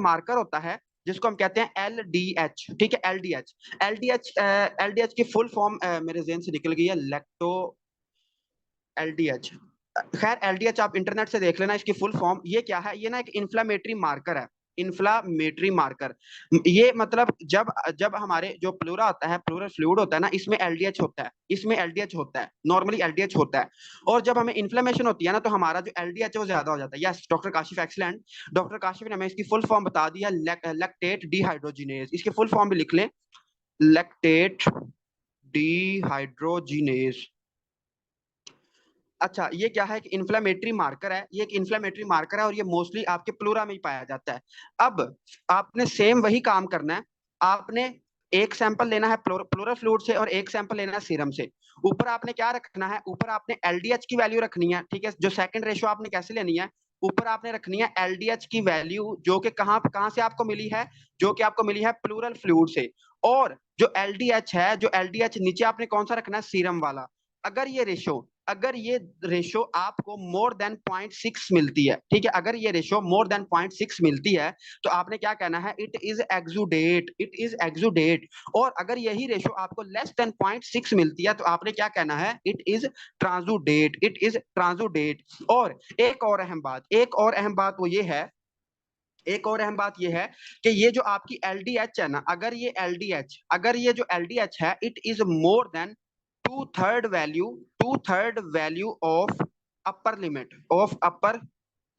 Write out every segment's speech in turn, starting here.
Marker होता है जिसको हम कहते हैं LDH, ठीक है, LDH। LDH की फुल फॉर्म मेरे ज़हन से निकल गई है, लैक्टो LDH। खैर LDH आप इंटरनेट से देख लेना इसकी फुल फॉर्म। ये क्या है, ये ना एक इन्फ्लामेटरी मार्कर है, इन्फ्लामेटरी मार्कर। ये मतलब जब जब हमारे जो प्लूरा होता है, प्लूरल फ्लूइड होता है ना, इसमें LDH होता है, इसमें LDH होता है, नॉर्मली LDH होता है। और जब हमें इन्फ्लेमेशन होती है ना, तो हमारा जो LDH है वो ज्यादा हो जाता है। Yes doctor Kashif, excellent. Doctor Kashif ने हमें इसकी फुल फॉर्म बता दी है, लैक्टेट डिहाइड्रोजिनेज। इसकी फुल फॉर्म भी लिख लें, लैक्टेट डिहाइड्रोजिनेज। अच्छा, ये क्या है कि इन्फ्लेमेटरी मार्कर है, ये एक इन्फ्लेमेटरी मार्कर है और ये मोस्टली आपके प्लूरा में ही पाया जाता है। अब आपने सेम वही काम करना है, आपने एक सैंपल लेना है प्लूरल फ्लूइड से और एक सैंपल लेना है सीरम से। ऊपर आपने क्या रखना है, ऊपर आपने LDH की वैल्यू रखनी है, ठीक है। जो सेकंड रेशियो आपने कैसे लेनी है, ऊपर आपने रखनी है LDH की वैल्यू, जो कि कहां कहां से आपको मिली है, जो कि आपको मिली है प्लूरल फ्लूइड से। और जो LDH है, जो LDH नीचे आपने कौन सा रखना है, सीरम वाला। अगर ये रेशो आपको मोर देन 0.6 मिलती है, ठीक है, अगर ये रेशो मोर देन 0.6 मिलती है, तो आपने क्या कहना है, it is exudate, it is exudate. और अगर यही रेशो आपको लेस देन 0.6 मिलती है, तो आपने क्या कहना है, it is transudate, it is transudate. और एक और अहम बात वो ये है, एक और अहम बात यह है कि ये जो आपकी LDH है ना, अगर ये जो LDH है, it is more than two third value of upper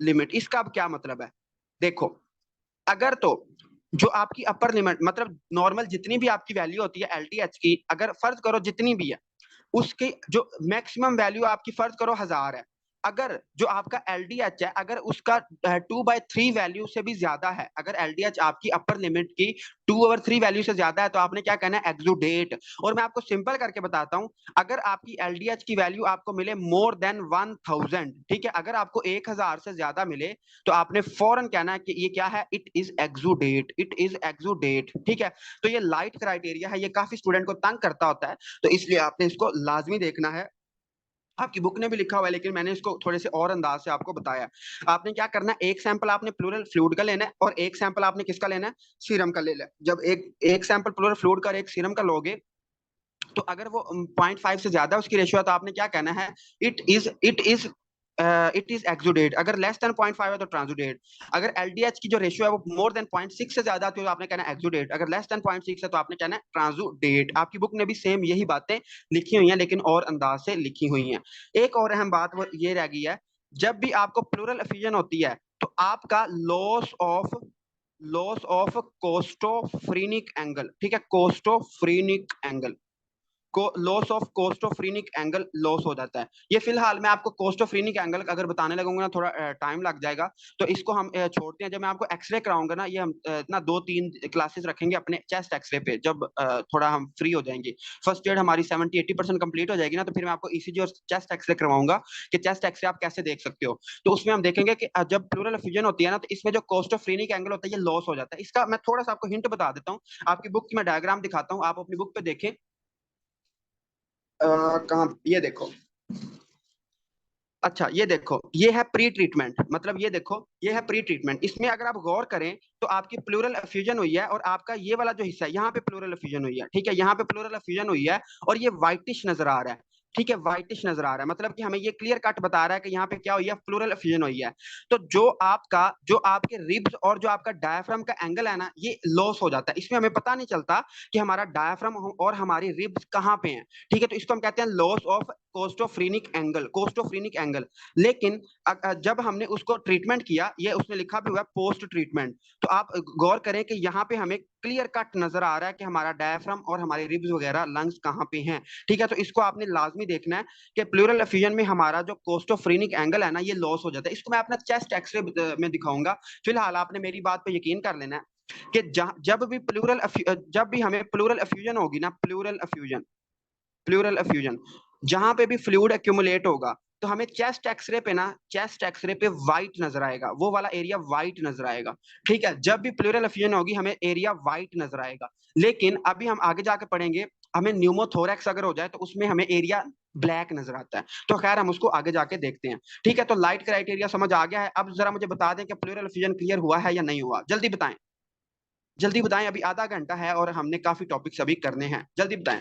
limit. इसका अब क्या मतलब है, देखो, अगर तो जो आपकी अपर लिमिट मतलब नॉर्मल जितनी भी आपकी वैल्यू होती है LDH की, अगर फर्ज करो जितनी भी है, उसकी जो मैक्सिमम वैल्यू आपकी फर्ज करो 1000 है, अगर जो आपका LDH है, अगर उसका 2/3 वैल्यू से भी ज्यादा है, अगर LDH आपकी अपर लिमिट की 2/3 वैल्यू से ज्यादा है, तो आपने क्या कहना है, एक्सुडेट। और मैं आपको सिंपल करके बताता हूं, अगर आपकी LDH की वैल्यू आपको मिले मोर देन 1000, ठीक है, अगर आपको 1000 से ज्यादा मिले, तो आपने फौरन कहना है कि ये क्या है, it is exudate, it is exudate, ठीक है। तो ये लाइट क्राइटेरिया है, ये काफी स्टूडेंट को तंग करता होता है, तो इसलिए आपने इसको लाजमी देखना है। आपकी बुक ने भी लिखा हुआ है, लेकिन मैंने इसको थोड़े से और अंदाज से आपको बताया। आपने क्या करना है, एक सैंपल आपने प्लूरल फ्लूइड का लेना है और एक सैंपल आपने किसका लेना है, सीरम का लेना है। जब एक सैंपल प्लूरल फ्लूइड का और एक सीरम का लोगे, तो अगर वो 0.5 से ज्यादा उसकी रेशियो है, तो आपने क्या कहना है, इट इज एक्सुडेट। अगर लेस देन 0.5 है तो ट्रांसुडेट। अगर LDH की जो रेशियो है वो मोर देन 0.6 से ज्यादा तो आपने कहना है एक्सुडेट। अगर लेस देन 0.6 है तो आपने कहना है ट्रांसुडेट। आपकी बुक ने भी सेम यही बातें लिखी हुई हैं, लेकिन और अंदाज से लिखी हुई हैं। एक और अहम बात वो ये रह गई है, जब भी आपको प्लूरल एफिजन होती है, तो आपका लॉस ऑफ कोस्टोफ्रेनिक एंगल, ठीक है, कोस्टोफ्रेनिक एंगल को लॉस ऑफ कोस्टोफ्रेनिक एंगल लॉस हो जाता है। ये फिलहाल मैं आपको कोस्टोफ्रेनिक एंगल अगर बताने लगूंगा ना, थोड़ा टाइम लग जाएगा, तो इसको हम छोड़ते हैं। जब मैं आपको एक्सरे कराऊंगा ना, ये हम ना 2-3 क्लासेस रखेंगे अपने चेस्ट एक्सरे पे, जब थोड़ा हम फ्री हो जाएंगे, फर्स्ट एड हमारी 70-80% कंप्लीट हो जाएगी ना, तो फिर मैं आपको ECG और चेस्ट एक्सरे करवाऊंगा कि चेस्ट एक्सरे आप कैसे देख सकते हो। तो उसमें हम देखेंगे कि जब प्लूरल एफिजन होती है ना, तो इसमें जो कोस्टोफ्रेनिक एंगल होता है ये लॉस हो जाता है। इसका मैं थोड़ा सा आपको हिंट बता देता हूँ, आपकी बुक की मैं डायग्राम दिखाता हूँ, आप अपनी बुक पे देखें। कहाँ, ये देखो, अच्छा ये देखो, ये है प्री ट्रीटमेंट, मतलब ये देखो, ये है प्री ट्रीटमेंट। इसमें अगर आप गौर करें तो आपकी प्लूरल एफ्यूजन हुई है और आपका ये वाला जो हिस्सा है यहाँ पे प्लूरल एफ्यूजन हुई है, ठीक है, यहाँ पे प्लूरल एफ्यूजन हुई है और ये व्हाइटिश नजर आ रहा है, ठीक है, व्हाइटिश नजर आ रहा है, मतलब कि हमें ये क्लियर कट बता रहा है कि यहाँ पे क्या हुई है, प्लूरल एफ्यूजन हुई है। तो जो आपके रिब्स और जो आपका डायफ्राम का एंगल है ना, ये लॉस हो जाता है। इसमें हमें पता नहीं चलता कि हमारा डायफ्राम और हमारी रिब्स कहाँ पे हैं, ठीक है। तो इसको हम कहते हैं लॉस ऑफ कोस्टोफ्रेनिक एंगल। लेकिन जब हमने उसको ट्रीटमेंट किया, ये उसने लिखा भी हुआ है पोस्ट ट्रीटमेंट, तो आप गौर करें कि यहाँ पे हमें क्लियर कट नजर आ रहा है कि हमारा डायफ्राम और हमारे रिब्स वगैरह लंग्स कहाँ पे हैं, ठीक है। तो इसको आपने लाजमी देखना है कि प्लूरल एफ्यूजन में हमारा जो कोस्टोफ्रेनिक एंगल है ना, ये लॉस हो जाता है। इसको मैं अपना चेस्ट एक्सरे में दिखाऊंगा। फिलहाल आपने मेरी बात पे यकीन कर लेना है कि जब भी हमें प्लूरल एफ्यूजन होगी ना, प्लूरल एफ्यूजन जहां पे भी फ्लूइड एक्यूमुलेट होगा, तो हमें चेस्ट एक्सरे पे व्हाइट नजर आएगा, वो वाला एरिया व्हाइट नजर आएगा, ठीक है। जब भी प्लूरल एफ्यूजन होगी हमें एरिया व्हाइट नजर आएगा। लेकिन अभी हम आगे जाके पढ़ेंगे हमें न्यूमोथोरैक्स अगर हो जाए तो उसमें हमें एरिया ब्लैक नजर आता है। तो खैर हम उसको आगे जाके देखते हैं। ठीक है, तो लाइट क्राइटेरिया समझ आ गया है। अब जरा मुझे बता दें कि प्लूरल फ्यूजन क्लियर हुआ है या नहीं हुआ, जल्दी बताएं, जल्दी बताएं, अभी आधा घंटा है और हमने काफी टॉपिक्स अभी करने हैं, जल्दी बताएं।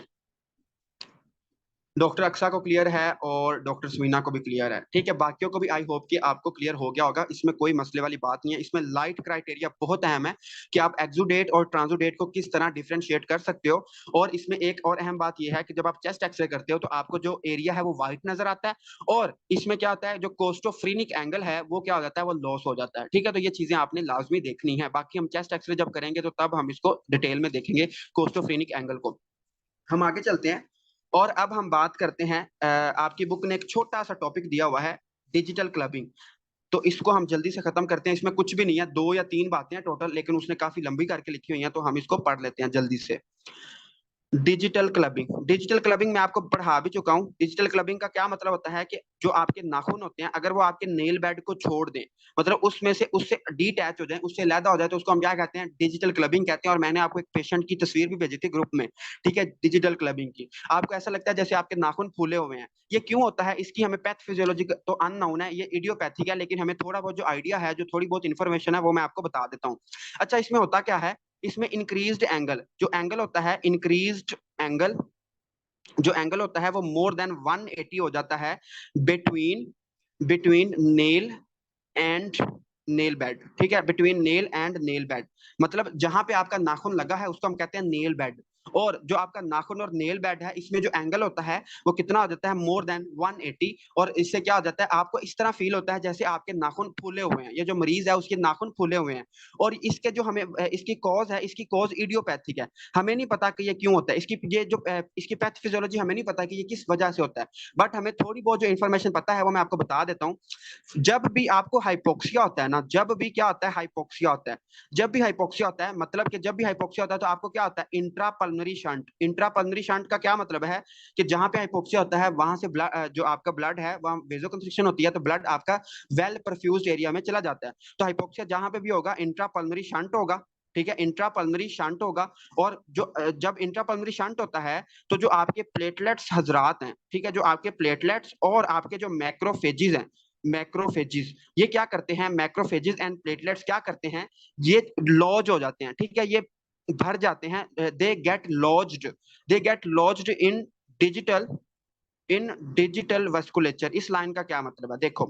डॉक्टर अक्सा को क्लियर है और डॉक्टर समीना को भी क्लियर है। ठीक है, बाकियों को भी आई होप कि आपको क्लियर हो गया होगा, इसमें कोई मसले वाली बात नहीं है। इसमें लाइट क्राइटेरिया बहुत अहम है कि आप एक्सुडेट और ट्रांसुडेट को किस तरह डिफरेंशिएट कर सकते हो। और इसमें एक और अहम बात यह है कि जब आप चेस्ट एक्सरे करते हो तो आपको जो एरिया है वो व्हाइट नजर आता है, और इसमें क्या होता है, जो कोस्टोफ्रेनिक एंगल है वो क्या हो जाता है, वो लॉस हो जाता है। ठीक है, तो ये चीजें आपने लाजमी देखनी है। बाकी हम चेस्ट एक्सरे जब करेंगे तो तब हम इसको डिटेल में देखेंगे कोस्टोफ्रेनिक एंगल को। हम आगे चलते हैं और अब हम बात करते हैं, आपकी बुक ने एक छोटा सा टॉपिक दिया हुआ है, डिजिटल क्लबिंग। तो इसको हम जल्दी से खत्म करते हैं। इसमें कुछ भी नहीं है, 2 या 3 बातें हैं टोटल, लेकिन उसने काफी लंबी करके लिखी हुई हैं, तो हम इसको पढ़ लेते हैं जल्दी से। डिजिटल क्लबिंग, डिजिटल क्लबिंग मैं आपको पढ़ा भी चुका हूँ। डिजिटल क्लबिंग का क्या मतलब होता है कि जो आपके नाखून होते हैं अगर वो आपके नेल बेड को छोड़ दें, मतलब उसमें से उससे डिटैच हो जाए, उससे अलग हो जाए, तो उसको हम क्या कहते हैं, डिजिटल क्लबिंग कहते हैं। और मैंने आपको एक पेशेंट की तस्वीर भी भेजी थी ग्रुप में, ठीक है, डिजिटल क्लबिंग की। आपको ऐसा लगता है जैसे आपके नाखून फूले हुए हैं। ये क्यों होता है, इसकी हमें पैथोफिजियोलॉजी तो अननोन है, ये इडियोपैथिक है, लेकिन हमें थोड़ा बहुत जो आइडिया है, जो थोड़ी बहुत इन्फॉर्मेशन है, वो मैं आपको बता देता हूँ। अच्छा, इसमें होता क्या है, इसमें इंक्रीज्ड एंगल, जो एंगल होता है, इंक्रीज्ड एंगल, जो एंगल होता है वो मोर देन 180 हो जाता है between between nail and nail bed. ठीक है, between nail and nail bed, मतलब जहां पे आपका नाखून लगा है उसको हम कहते हैं नेल बेड। और जो आपका नाखून और नेल बेड है, इसमें जो एंगल होता है वो कितना हो जाता है, मोर देन 180। और इससे क्या हो जाता है, आपको इस तरह फील होता है जैसे आपके नाखून फूले हुए हैं। ये जो मरीज है उसके नाखून फूले हुए हैं। और इसके जो हमें इसकी कॉज है, इसकी कॉज इडियोपैथिक है। हमें नहीं पता कि ये क्यों होता है, इसकी ये जो इसकी पैथोफिजियोलॉजी हमें नहीं पता कि ये किस वजह से होता है। बट हमें थोड़ी बहुत जो इन्फॉर्मेशन पता है वो मैं आपको बता देता हूँ। जब भी आपको हाइपोक्सिया होता है ना, जब भी क्या होता है, हाइपोक्सिया होता है, जब भी हाइपोक्सिया होता है, मतलब कि जब भी हाइपोक्सिया होता है तो आपको क्या होता है, इंट्रापल्मोनरी शंट। इंट्रापल्मोनरी शंट का क्या मतलब है कि जहां पे हाइपोक्सिया होता है वहां से ब्लड, जो आपका ब्लड है वहां वेजोकंस्ट्रिक्शन होती है, तो ब्लड आपका वेल परफ्यूज्ड एरिया में चला जाता है। तो हाइपोक्सिया जहां पे भी होगा, इंट्रापल्मोनरी शंट होगा। ठीक है, इंट्रापल्मोनरी शंट होगा। और जो जब इंट्रापल्मोनरी शंट होता है तो जो आपके प्लेटलेट्स हजरात हैं, ठीक है, जो आपके प्लेटलेट्स और आपके जो मैक्रोफेजिस हैं, मैक्रोफेजिस, ये क्या करते हैं, मैक्रोफेजिस एंड प्लेटलेट्स क्या करते हैं, ये लॉज हो जाते हैं। ठीक है, ये भर जाते हैं, they get lodged digital in digital vasculature. इस लाइन का क्या मतलब है, देखो,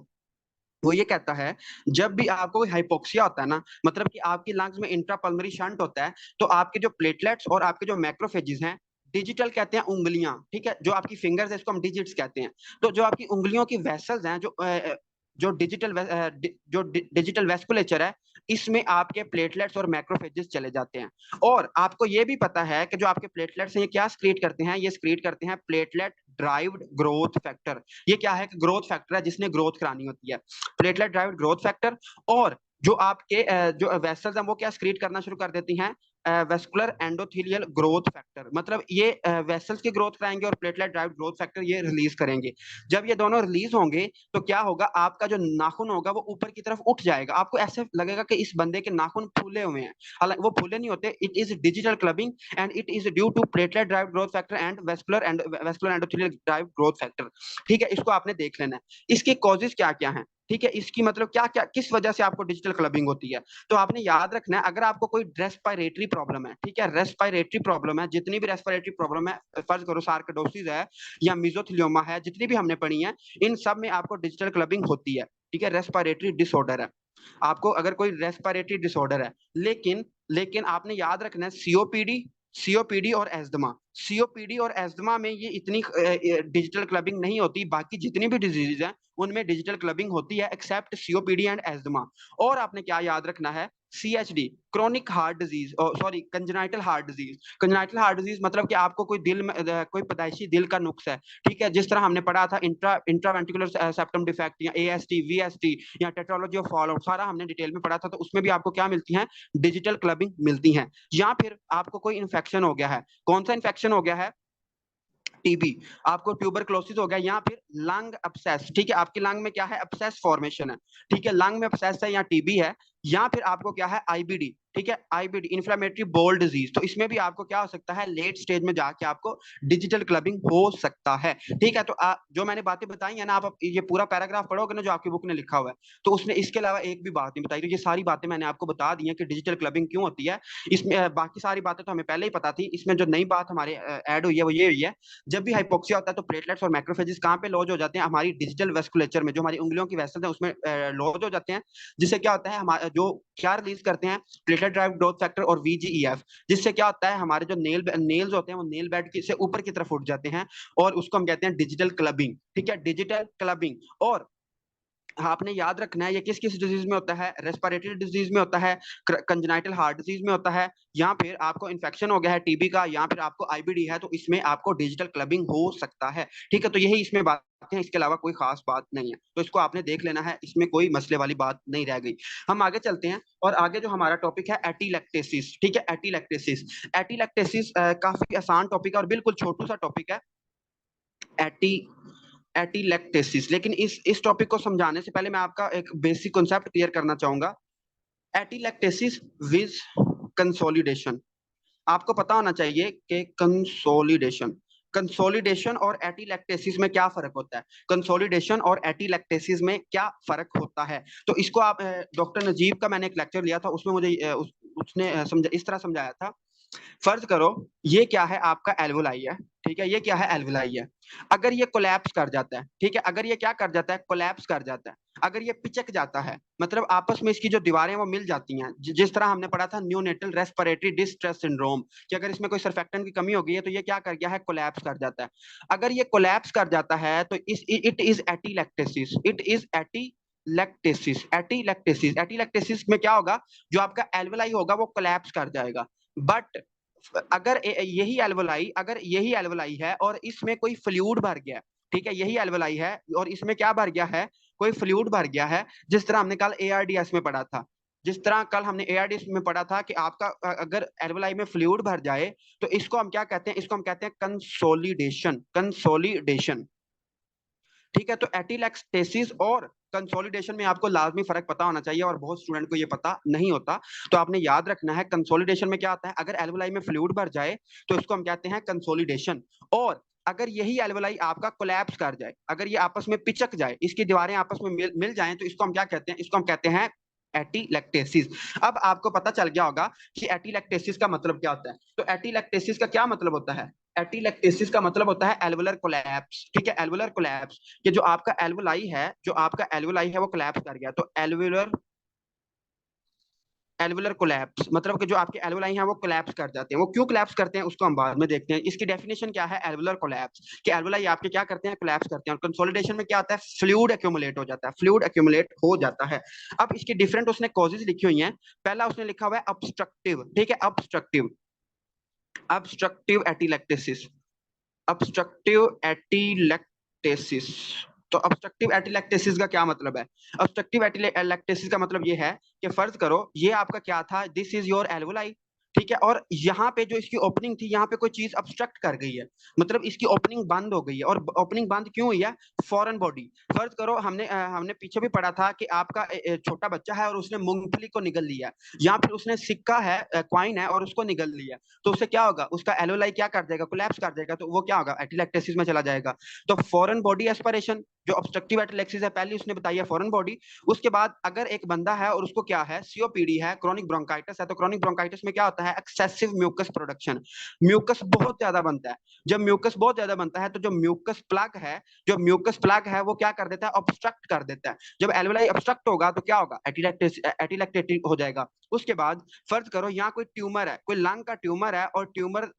वो ये कहता है जब भी आपको हाइपोक्सिया होता है ना, मतलब कि आपकी लंग्स में इंट्रापल्मोनरी शंट होता है, तो आपके जो प्लेटलेट्स और आपके जो मैक्रोफेजिस हैं, डिजिटल कहते हैं उंगलियां, ठीक है, जो आपकी फिंगर्स है इसको हम डिजिट्स कहते हैं। तो जो आपकी उंगलियों की वेसल्स हैं, जो डिजिटल वेस्कुलेचर है, इसमें आपके प्लेटलेट्स और मैक्रोफेजेस चले जाते हैं। और आपको ये भी पता है कि जो आपके प्लेटलेट्स हैं ये क्या स्क्रीट करते हैं, ये स्क्रीट करते हैं प्लेटलेट ड्राइव्ड ग्रोथ फैक्टर। ये क्या है, कि ग्रोथ फैक्टर है जिसने ग्रोथ करानी होती है, प्लेटलेट ड्राइव्ड ग्रोथ फैक्टर। और जो आपके जो वेसल्स हैं वो क्या स्क्रीट करना शुरू कर देती हैं, वेस्कुलर एंडोथेलियल ग्रोथ फैक्टर, मतलब ये वेसल्स की ग्रोथ कराएंगे और प्लेटलेट ड्राइव्ड ग्रोथ फैक्टर ये रिलीज करेंगे। जब ये दोनों रिलीज होंगे तो क्या होगा, आपका जो नाखून होगा वो ऊपर की तरफ उठ जाएगा। आपको ऐसे लगेगा कि इस बंदे के नाखून फूले हुए हैं, हालांकि वो फूले नहीं होते। It is digital clubbing and it is due to platelet derived growth factor and vascular endothelial derived growth factor. ठीक है, इसको आपने देख लेना है। इसके कॉजेज क्या क्या हैं, ठीक है, इसकी मतलब क्या क्या, किस वजह से आपको डिजिटल क्लबिंग होती है। तो आपने याद रखना है, अगर आपको कोई रेस्पिरेटरी प्रॉब्लम है, ठीक है, रेस्पिरेटरी प्रॉब्लम है, जितनी भी रेस्पिरेटरी प्रॉब्लम है, फर्ज करो सार्कोइडोसिस है या मेसोथेलियोमा है, जितनी भी हमने पढ़ी है, इन सब में आपको डिजिटल क्लबिंग होती है। ठीक है, रेस्पिरेटरी डिसऑर्डर है, आपको अगर कोई रेस्पिरेटरी डिसऑर्डर है, लेकिन लेकिन आपने याद रखना है, सीओपीडी और एस्थमा, सीओपीडी और एस्थमा में ये इतनी डिजिटल क्लबिंग नहीं होती। बाकी जितनी भी डिजीज हैं उनमें डिजिटल क्लबिंग होती है, एक्सेप्ट सीओपीडी एंड एस्थमा। और आपने क्या याद रखना है, CHD, chronic heart disease, sorry congenital heart disease. Congenital heart disease मतलब कि आपको कोई दिल में कोई पैदाइशी दिल का नुक्स है, ठीक है, जिस तरह हमने पढ़ा था इंट्रावेंट्रिकुलर सेप्टम डिफेक्ट या एएसटी, वीएसटी या टेट्रोलॉजी ऑफ फॉलोआउट, सारा हमने डिटेल में पढ़ा था। तो उसमें भी आपको क्या मिलती हैं, डिजिटल क्लबिंग मिलती हैं। या फिर आपको कोई इन्फेक्शन हो गया है, कौन सा इन्फेक्शन हो गया है, टीबी, आपको ट्यूबरक्लोसिस हो गया, या फिर लंग अब्सेस, ठीक है, आपकी लंग में क्या है, अब्सेस फॉर्मेशन है, ठीक है, लंग में अब्सेस है या टीबी है, या फिर आपको क्या है, आईबीडी, ठीक है, आईबीडी इन्फ्लेमेटरी बोल डिजीज, तो इसमें भी आपको क्या हो सकता है, लेट स्टेज में जाके आपको डिजिटल क्लबिंग हो सकता है, ठीक है। तो जो मैंने बातें बताई है ना, आप ये पूरा पैराग्राफ पढ़ोगे ना जो आपकी बुक ने लिखा हुआ है, तो उसने इसके अलावा एक भी बात नहीं बताई। तो ये सारी बातें मैंने आपको बता दी है कि डिजिटल क्लबिंग क्यों होती है। इसमें बाकी सारी बातें तो हमें पहले ही पता थी, इसमें जो नई बात हमारे ऐड हुई है वो ये हुई है, जब भी हाइपोक्सिया होता है तो प्लेटलेट्स और मैक्रोफेजेस कहाँ पे लॉज हो जाते हैं, हमारी डिजिटल वेस्कुलेचर में, जो हमारी उंगलियों की वेसल्स है उसमें लॉज हो जाते हैं, जिससे क्या होता है, हमारा जो क्या रिलीज करते हैं, प्लेटलेट ड्राइव ग्रोथ फैक्टर और वीजीईएफ, जिससे क्या होता है, हमारे जो नेल्स होते हैं वो नेल बेड से ऊपर की तरफ उठ जाते हैं, और उसको हम कहते हैं डिजिटल क्लबिंग, ठीक है, डिजिटल क्लबिंग। और आपने याद रखना है ये किस किस डिजीज में होता है, रेस्पिरेटरी डिजीज में होता है, कंजेनाइटल हार्ट डिजीज में होता है, या फिर आपको इन्फेक्शन हो गया है टीबी का, या फिर आपको आईबीडी है, तो इसमें आपको डिजिटल क्लबिंग हो सकता है, ठीक है। तो यही इसमें बातें हैं, इसके अलावा कोई खास बात नहीं है, तो इसको आपने देख लेना है, इसमें कोई मसले वाली बात नहीं रह गई। हम आगे चलते हैं, और आगे जो हमारा टॉपिक है एटीलैक्टेसिस, ठीक है, एटीलैक्टेसिस। एटीलैक्टेसिस काफी आसान टॉपिक है और बिल्कुल छोटू सा टॉपिक है, एटी एटीलैक्टेसिस। लेकिन इस टॉपिक को समझाने से पहले मैं आपका एक बेसिक कॉन्सेप्ट क्लियर करना चाहूंगा। एटीलैक्टेसिस विद कंसोलिडेशन, आपको पता होना चाहिए कि कंसोलिडेशन कंसोलिडेशन और एटीलैक्टेसिस में क्या फर्क होता है, कंसोलिडेशन और एटीलैक्टेसिस में क्या फर्क होता है। तो इसको आप डॉक्टर नजीब का मैंने एक लेक्चर लिया था, उसमें मुझे उसने समझा, इस तरह समझाया था। फर्ज करो ये क्या है, आपका एल्वोलाई है, ठीक है, ये क्या है, एल्वोलाई है। अगर ये कोलैप्स कर जाता है, ठीक है, अगर ये क्या कर जाता है, कोलैप्स कर जाता है, अगर ये पिचक जाता है, मतलब आपस में इसकी जो दीवारें वो मिल जाती हैं, जिस तरह हमने पढ़ा था न्यूनेटल रेस्पिरेटरी डिस्ट्रेस सिंड्रोम, कि अगर इसमें कोई सर्फेक्टेंट की कमी हो गई है तो ये क्या कर गया है, कोलैप्स कर जाता है। अगर ये कोलैप्स कर जाता है तो इट इज एटीलैक्टेसिस, इट इज एटीलैक्टेसिस। एटीलैक्टेसिस में क्या होगा, जो आपका एल्वोलाई होगा वो कोलैप्स कर जाएगा। बट अगर यही एल्वोलाई है और इसमें कोई फ्लूइड भर गया, ठीक है, यही एल्वोलाई है और इसमें क्या भर गया है, कोई फ्लूइड भर गया है, जिस तरह हमने कल एआरडीएस में पढ़ा था, जिस तरह कल हमने एआरडीएस में पढ़ा था कि आपका अगर एल्वोलाई में फ्लूइड भर जाए तो इसको हम क्या कहते हैं, इसको हम कहते हैं कंसोलिडेशन, कंसोलिडेशन, ठीक है। तो एटीलैक्टेसिस और कंसोलिडेशन में आपको लाजमी फर्क पता होना चाहिए, और बहुत स्टूडेंट को ये पता नहीं होता, तो आपने याद रखना है। कंसोलिडेशन में क्या आता है, अगर एल्वोलाई में फ्लूइड भर जाए तो इसको हम कहते हैं कंसोलिडेशन, और अगर यही एल्वोलाई आपका कोलैप्स कर जाए, अगर ये आपस में पिचक जाए, इसकी दीवारें आपस में मिल जाएं, तो इसको हम क्या कहते हैं, इसको हम कहते हैं एटीलैक्टेसिस। अब आपको पता चल गया होगा कि एटीलैक्टेसिस का मतलब क्या होता है। तो एटीलैक्टेसिस का क्या मतलब होता है, एटीलैक्टेसिस का मतलब होता है एल्वुलर कोलैप्स, ठीक है, एल्वुलर कोलैप्स, कि जो आपका एल्वुलाई है, जो आपका एल्वुलाई है वो कोलैप्स कर गया, तो एल्वुलर एल्वुलर कोलैप्स मतलब कि जो आपके एल्वुलाई हैं वो कोलैप्स कर जाते हैं। वो क्यों कोलैप्स करते हैं उसको हम बाद में देखते हैं। इसकी डेफिनेशन क्या है, एल्वुलर कोलैप्स, कि एल्वुलाई आपके क्या करते हैं, कोलैप्स करते हैं। और कंसोलिडेशन में क्या होता है, फ्लूइड एक्यूमुलेट हो जाता है, फ्लूइड एक्यूमुलेट हो जाता है। अब इसकी डिफरेंट उसने कॉजेज लिखी हुई हैं। पहला उसने लिखा हुआ है ऑब्स्ट्रक्टिव, ठीक है, ऑब्स्ट्रक्टिव, ऑब्स्ट्रक्टिव एटीलैक्टेसिस, ऑब्स्ट्रक्टिव एटीलैक्टेसिस। तो ऑब्स्ट्रक्टिव एटीलैक्टेसिस का क्या मतलब है, ऑब्स्ट्रक्टिव एटीलैक्टेसिस का मतलब ये है कि फर्ज करो ये आपका क्या था, दिस इज योर एल्वोलाई, ठीक है, और यहाँ पे जो इसकी ओपनिंग थी, यहाँ पे कोई चीज ऑब्स्ट्रक्ट कर गई है, मतलब इसकी ओपनिंग बंद हो गई है। और ओपनिंग बंद क्यों हुई है, फॉरेन बॉडी। फर्ज करो हमने पीछे भी पढ़ा था कि आपका छोटा बच्चा है और उसने मूंगफली को निगल लिया, या फिर उसने सिक्का है, क्वाइन है और उसको निगल लिया, तो उससे क्या होगा, उसका एल्वोलाई क्या कर देगा, कोलैप्स कर देगा, तो वो क्या होगा, एटीलैक्टेसिस में चला जाएगा। तो फॉरेन बॉडी एस्पिरेशन, जो ऑब्स्ट्रक्टिव एटीलैक्सिस है, पहले उसने बताई है फॉरेन बॉडी। उसके बाद अगर एक बंदा है और उसको क्या है, सीओपीडी है, क्रॉनिक ब्रोंकाइटिस है, तो क्रॉनिक ब्रोंकाइटिस में क्या होता है, एक्सेसिव म्यूकस प्रोडक्शन, म्यूकस बहुत ज्यादा बनता है। जब म्यूकस बहुत ज्यादा बनता है तो जो म्यूकस प्लग है, जो म्यूकस प्लग है वो क्या कर देता है, ऑब्स्ट्रक्ट कर देता है। जब एल्वोलाई ऑब्स्ट्रक्ट होगा तो क्या होगा, एटीलैक्टेटिव हो जाएगा। उसके बाद फर्ज करो यहाँ कोई ट्यूमर है, कोई लंग का ट्यूमर है, और ट्यूमर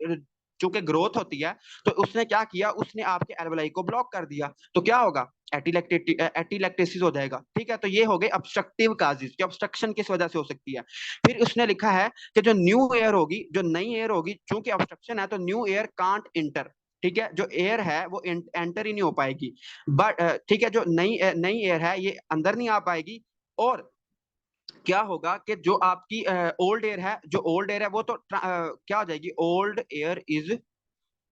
चूंकि ग्रोथ होती है तो उसने क्या किया, उसने आपके एल्वोलाई को ब्लॉक कर दिया, तो क्या होगा, एटीलैक्टेसिस हो जाएगा, ठीक है। तो ये हो गए ऑब्स्ट्रक्टिव काजेस, कि ऑब्स्ट्रक्शन किस वजह से हो सकती है। फिर उसने लिखा है कि जो न्यू एयर होगी, जो नई एयर होगी, चूंकि ऑब्स्ट्रक्शन है तो न्यू एयर कांट इंटर, ठीक है, जो एयर है वो एंटर ही नहीं हो पाएगी। बट ठीक है, जो नई एयर है ये अंदर नहीं आ पाएगी। और क्या होगा कि जो आपकी ओल्ड एयर है, जो ओल्ड एयर है वो तो क्या हो जाएगी, ओल्ड एयर इज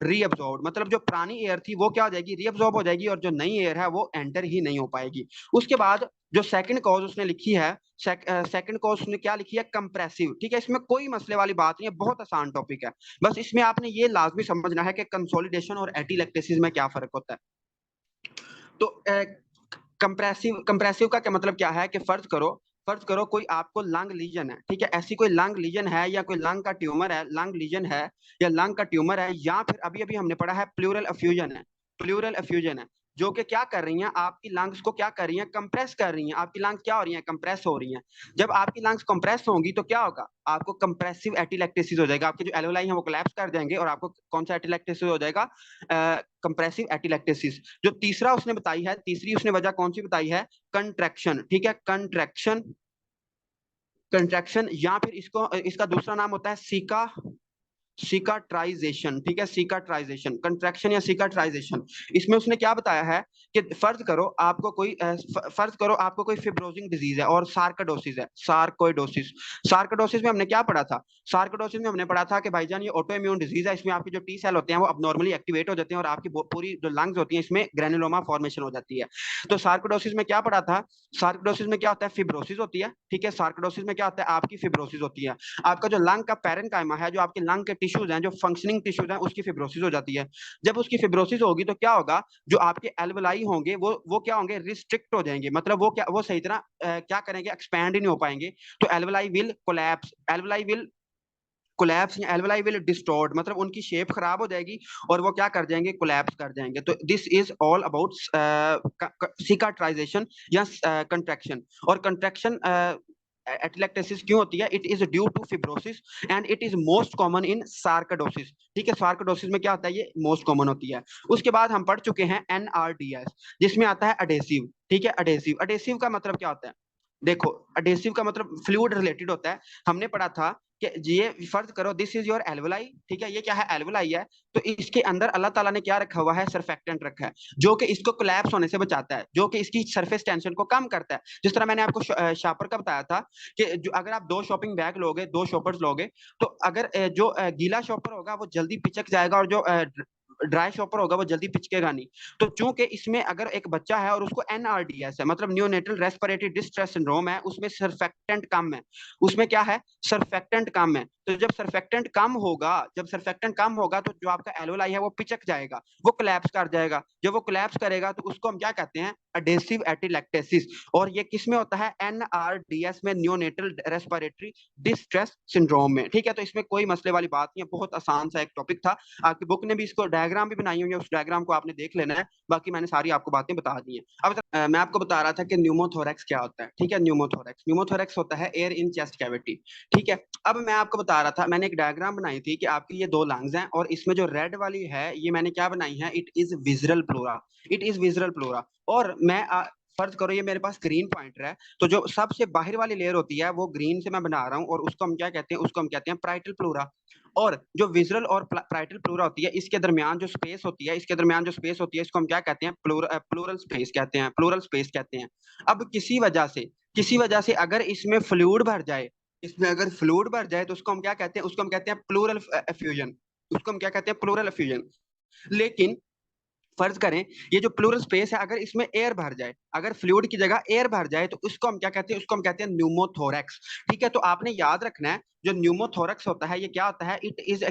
रीअब्सॉर्ब, मतलब जो पुरानी एयर थी वो क्या हो जाएगी, रीअब्सॉर्ब हो जाएगी, और जो नई एयर है वो एंटर ही नहीं हो पाएगी। उसके बाद जो सेकंड कॉज उसने लिखी है, सेकंड कॉज उसने क्या लिखी है, कंप्रेसिव। ठीक है, इसमें कोई मसले वाली बात नहीं है, बहुत आसान टॉपिक है। बस इसमें आपने ये लाजमी समझना है कि कंसोलिडेशन और एटिलैक्टेसिस में क्या फर्क होता है। तो कंप्रेसिव कंप्रेसिव का क्या मतलब क्या है कि फर्ज करो कोई आपको लंग लीजन है, ठीक है, ऐसी कोई लंग लीजन है या कोई लंग का ट्यूमर है, लंग लीजन है या लंग का ट्यूमर है, या फिर अभी अभी हमने पढ़ा है प्लूरल एफ्यूजन है, प्लूरल एफ्यूजन है, जो कि क्या कर रही हैं, आपकी लंग्स को क्या कर रही हैं, कंप्रेस कर रही हैं, आपकी लंग्स क्या हो रही हैं, कंप्रेस हो रही हैं। जब आपकी लंग्स कंप्रेस होंगी तो क्या होगा, आपको कंप्रेसिव एटिलैक्टेसिस हो जाएगा, आपके जो एल्वेलाई हैं वो कोलैप्स कर जाएंगे और आपको कौन सा एटिलैक्टेसिस हो जाएगा, कंप्रेसिव एटिलैक्टेसिस। जो तीसरा उसने बताई है, तीसरी उसने वजह कौन सी बताई है, कंट्रैक्शन। ठीक है, कंट्रैक्शन, कंट्रैक्शन, या फिर इसको इसका दूसरा नाम होता है सीका, सिकाट्राइजेशन। ठीक है, सिकाट्राइजेशन, कंट्रैक्शन या सिकाट्राइजेशन। इसमें उसने क्या बताया है कि फर्ज करो आपको कोई फिब्रोजिंग डिजीज है और सार्कोडोसिस है, सार्कोइडोसिस। सार्कोडोसिस में हमने क्या पढ़ा था, सार्कोडोसिस में हमने पढ़ा था कि भाईजान ये ऑटो इम्यून डिजीज है, इसमें आपके जो टी सेल होते हैं वो अबनॉर्मली एक्टिवेट हो जाते हैं और आपकी पूरी जो लंग्स होती हैं इसमें ग्रेनुलोमा फॉर्मेशन हो जाती है। तो सार्कोडोसिस में क्या पढ़ा था, सार्कोडोसिस में क्या होता है, फिब्रोसिस होती है। ठीक है, सार्कोडोसिस में क्या होता है, आपकी फिब्रोसिस होती है, आपका जो लंग का पैरेनकाइमा है, जो आपके लंग के टिश्यूज हैं, जो फंक्शनिंग टिश्यूज हैं, उसकी फिब्रोसिस हो जाती है। जब उसकी फिब्रोसिस होगी तो क्या होगा, जो आपके एल्वेलाई होंगे वो क्या होंगे, रिस्ट्रिक्ट हो जाएंगे, मतलब वो सही तरह क्या करेंगे, एक्सपैंड ही नहीं हो पाएंगे। तो alveoli will collapse, alveoli will collapse या एल्वेलाई विल डिस्टॉर्ट, मतलब उनकी शेप खराब हो जाएगी और वो क्या कर जाएंगे, कोलैप्स कर जाएंगे। तो this is all about cicatrization या कंट्रैक्शन। और कंट्रैक्शन एटिलैक्टेसिस क्यों होती है, it is due to fibrosis and it is most common in sarcoidosis. ठीक है, सार्कोडोसिस में क्या होता है, ये मोस्ट कॉमन होती है। उसके बाद हम पढ़ चुके हैं एनआरडीएस, जिसमें आता है अडेसिव। ठीक है, अडेसिव, अडेसिव का मतलब क्या होता है, देखो, अडेसिव का मतलब फ्लूइड रिलेटेड होता है। हमने पढ़ा था कि ये फर्ज करो दिस इज योर एल्वेलाई। ठीक है, ये क्या है, एल्वेलाई है, तो इसके अंदर अल्लाह ताला ने क्या रखा हुआ है, सरफेक्टेंट रखा है, जो कि इसको कोलैप्स होने से बचाता है, जो कि इसकी सरफेस टेंशन को कम करता है। जिस तरह मैंने आपको शापर का बताया था कि जो अगर आप दो शॉपिंग बैग लोगे, दो शॉपर्स लोगे, तो अगर जो गीला शॉपर होगा वो जल्दी पिचक जाएगा और जो ड्राई शॉपर होगा वो जल्दी पिचकेगा नहीं। तो चूंकि इसमें अगर एक बच्चा है और उसको एनआरडीएस है, मतलब न्यूनेटल रेस्पिरेटरी डिस्ट्रेस सिंड्रोम है, उसमें सरफेक्टेंट कम है, उसमें क्या है, सरफेक्टेंट कम है। तो जब सरफेक्टेंट कम होगा, जब सरफेक्टेंट कम होगा तो जो आपका एल्वेलाई है वो पिचक जाएगा, वो कोलैप्स कर जाएगा। जब वो कोलैप्स करेगा तो उसको हम क्या कहते हैं, अडेसिव एटिलैक्टेसिस। और ये किस में होता है, एनआरडीएस में, न्यूनेटल रेस्पिरेटरी डिस्ट्रेस सिंड्रोम में। ठीक है, तो इसमें कोई मसले वाली बात नहीं है, बहुत आसान सा एक टॉपिक था। आपकी बुक ने भी इसको डायग्राम भी बनाई हुई है, उस डायग्राम को आपने देख लेना है, बाकी मैंने सारी आपको बातें बता दी हैं। अब मैं आपको बता रहा था कि न्यूमोथोरैक्स क्या होता है। ठीक है, न्यूमोथोरैक्स, न्यूमोथोरैक्स होता है एयर इन चेस्ट कैविटी। ठीक है, अब मैं आपको बता रहा था, मैंने एक डायग्राम बनाई थी कि आपकी ये दो लंग्स हैं और इसमें जो रेड वाली है ये मैंने क्या बनाई है, it is visceral pleura, it is visceral pleura. और मैं फर्ज करो ये मेरे पास ग्रीन पॉइंटर है, तो जो सबसे बाहर वाली लेयर होती है वो ग्रीन से मैं बना रहा हूँ और उसको हम क्या कहते हैं, उसको हम कहते हैं प्राइटल प्लूरा। और जो विजुअल और प्राइटल प्लूरा होती है, इसके दरमियान जो स्पेस होती है, इसके दरमियान जो स्पेस होती है, इसको हम क्या कहते हैं, प्लूरल स्पेस कहते हैं, प्लूरल स्पेस कहते हैं। अब किसी वजह से अगर इसमें फ्लूइड भर जाए, इसमें अगर फ्लूइड भर जाए तो उसको हम क्या कहते हैं, उसको हम कहते हैं प्लूरल एफ्यूजन, उसको हम क्या कहते हैं, प्लूरल एफ्यूजन। लेकिन फर्ज करें ये जो प्लूरल स्पेस है, अगर इसमें एयर भर जाए, अगर फ्लूइड की जगह एयर भर जाए, तो उसको हम क्या कहते हैं, उसको हम कहते हैं न्यूमोथोरैक्स। ठीक है, तो आपने याद रखना है जो न्यूमोथोरैक्स होता है ये क्या होता है, it is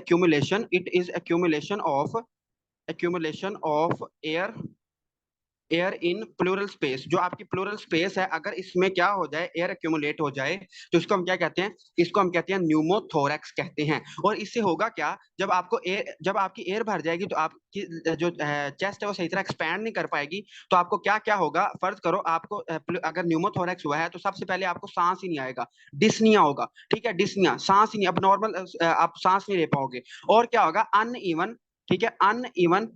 accumulation of air, air in plural space. जो आपकी प्लूरल स्पेस है अगर इसमें क्या हो जाए, एयर एक्यूमुलेट हो जाए, तो इसको हम क्या कहते हैं, इसको हम कहते हैं न्यूमोथोरैक्स कहते हैं। और इससे होगा क्या, जब आपकी एयर भर जाएगी तो आपकी जो चेस्ट है वो सही तरह एक्सपैंड नहीं कर पाएगी। तो आपको क्या क्या होगा, फर्ज करो आपको अगर न्यूमोथोरैक्स हुआ है तो सबसे पहले आपको सांस ही नहीं आएगा, डिस्निया होगा। ठीक है, डिस्निया, सांस ही नहीं, अब नॉर्मल आप सांस नहीं ले पाओगे। और क्या होगा, अनइवन, ठीक है, uneven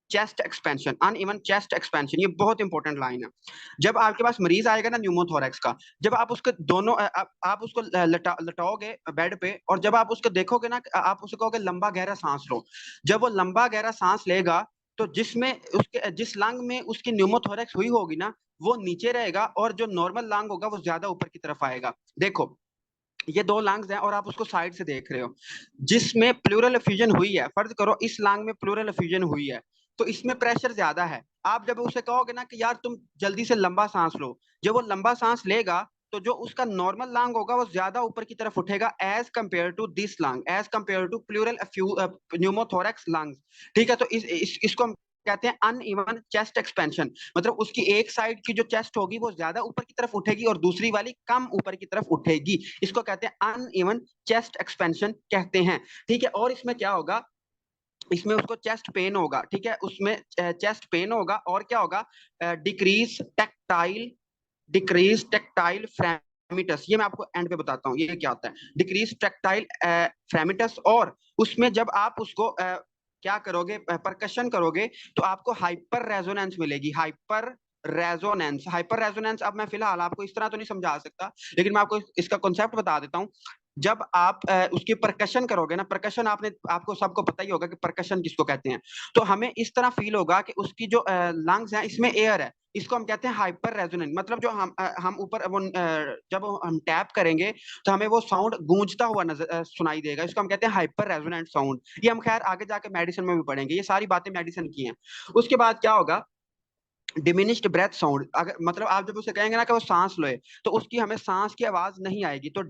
chest expansion, uneven chest expansion, ये बहुत इंपॉर्टेंट लाइन है। जब आपके पास मरीज आएगा ना न्यूमोथोरैक्स का, जब आप उसके दोनों आप उसको लटाओगे बेड पे, और जब आप उसको देखोगे ना, आप उसको कहोगे लंबा गहरा सांस लो। जब वो लंबा गहरा सांस लेगा तो जिस लंग में उसकी न्यूमोथोरैक्स हुई होगी ना, वो नीचे रहेगा, और जो नॉर्मल लंग होगा वो ज्यादा ऊपर की तरफ आएगा। देखो, ये दो लंग्स हैं और आप उसको साइड से देख रहे हो, जिसमें प्लूरल एफ्यूजन हुई है। फर्ज करो इस लंग में प्लूरल एफ्यूजन हुई है, तो इसमें प्रेशर ज्यादा है। आप जब उसे कहोगे ना कि यार तुम जल्दी से लंबा सांस लो, जब वो लंबा सांस लेगा तो जो उसका नॉर्मल लंग होगा वो ज्यादा ऊपर की तरफ उठेगा as compare to this lung, as compare to pleural pneumothorax lungs. ठीक है, तो इसको हम कहते हैं अनइवन चेस्ट एक्सपेंशन। मतलब उसकी एक साइड की जो चेस्ट होगी वो ज्यादा ऊपर की तरफ उठेगी और दूसरी वाली कम ऊपर की तरफ उठेगी। इसको कहते हैं अनइवन चेस्ट एक्सपेंशन कहते हैं। ठीक है, और इसमें क्या होगा, इसमें उसको चेस्ट पेन होगा। ठीक है, उसमें चेस्ट पेन होगा और क्या होगा, डिक्रीज टैक्टाइल, डिक्रीज टैक्टाइल फ्रेमिटस। ये मैं आपको एंड पे बताता हूँ ये क्या होता है, डिक्रीज टैक्टाइल फ्रेमिटस। और उसमें जब आप उसको क्या करोगे, परकशन करोगे, तो आपको हाइपर रेजोनेंस मिलेगी। हाइपर रेजोनेंस अब मैं फिलहाल आपको इस तरह तो नहीं समझा सकता, लेकिन मैं आपको इसका कॉन्सेप्ट बता देता हूँ। जब आप उसकी परकशन करोगे ना, परकशन आपको सबको पता ही होगा कि परकशन किसको कहते हैं। तो हमें इस तरह फील होगा कि उसकी जो लंग्स हैं इसमें एयर है, इसको हम कहते हैं हाइपर रेजोनेंट। मतलब जो हम ऊपर वो जब हम टैप करेंगे तो हमें वो साउंड गूंजता हुआ नजर सुनाई देगा, इसको हम कहते हैं हाइपर रेजोनेंट साउंड। ये हम खैर आगे जाके मेडिसिन में भी पढ़ेंगे, ये सारी बातें मेडिसिन की हैं। उसके बाद क्या होगा, डिमिनिश्ड ब्रेथ साउंड। अगर मतलब आप जब उसे कहेंगे ना कि वो सांस लो, तो उसकी हमें सांस की आवाज नहीं आएगी, तो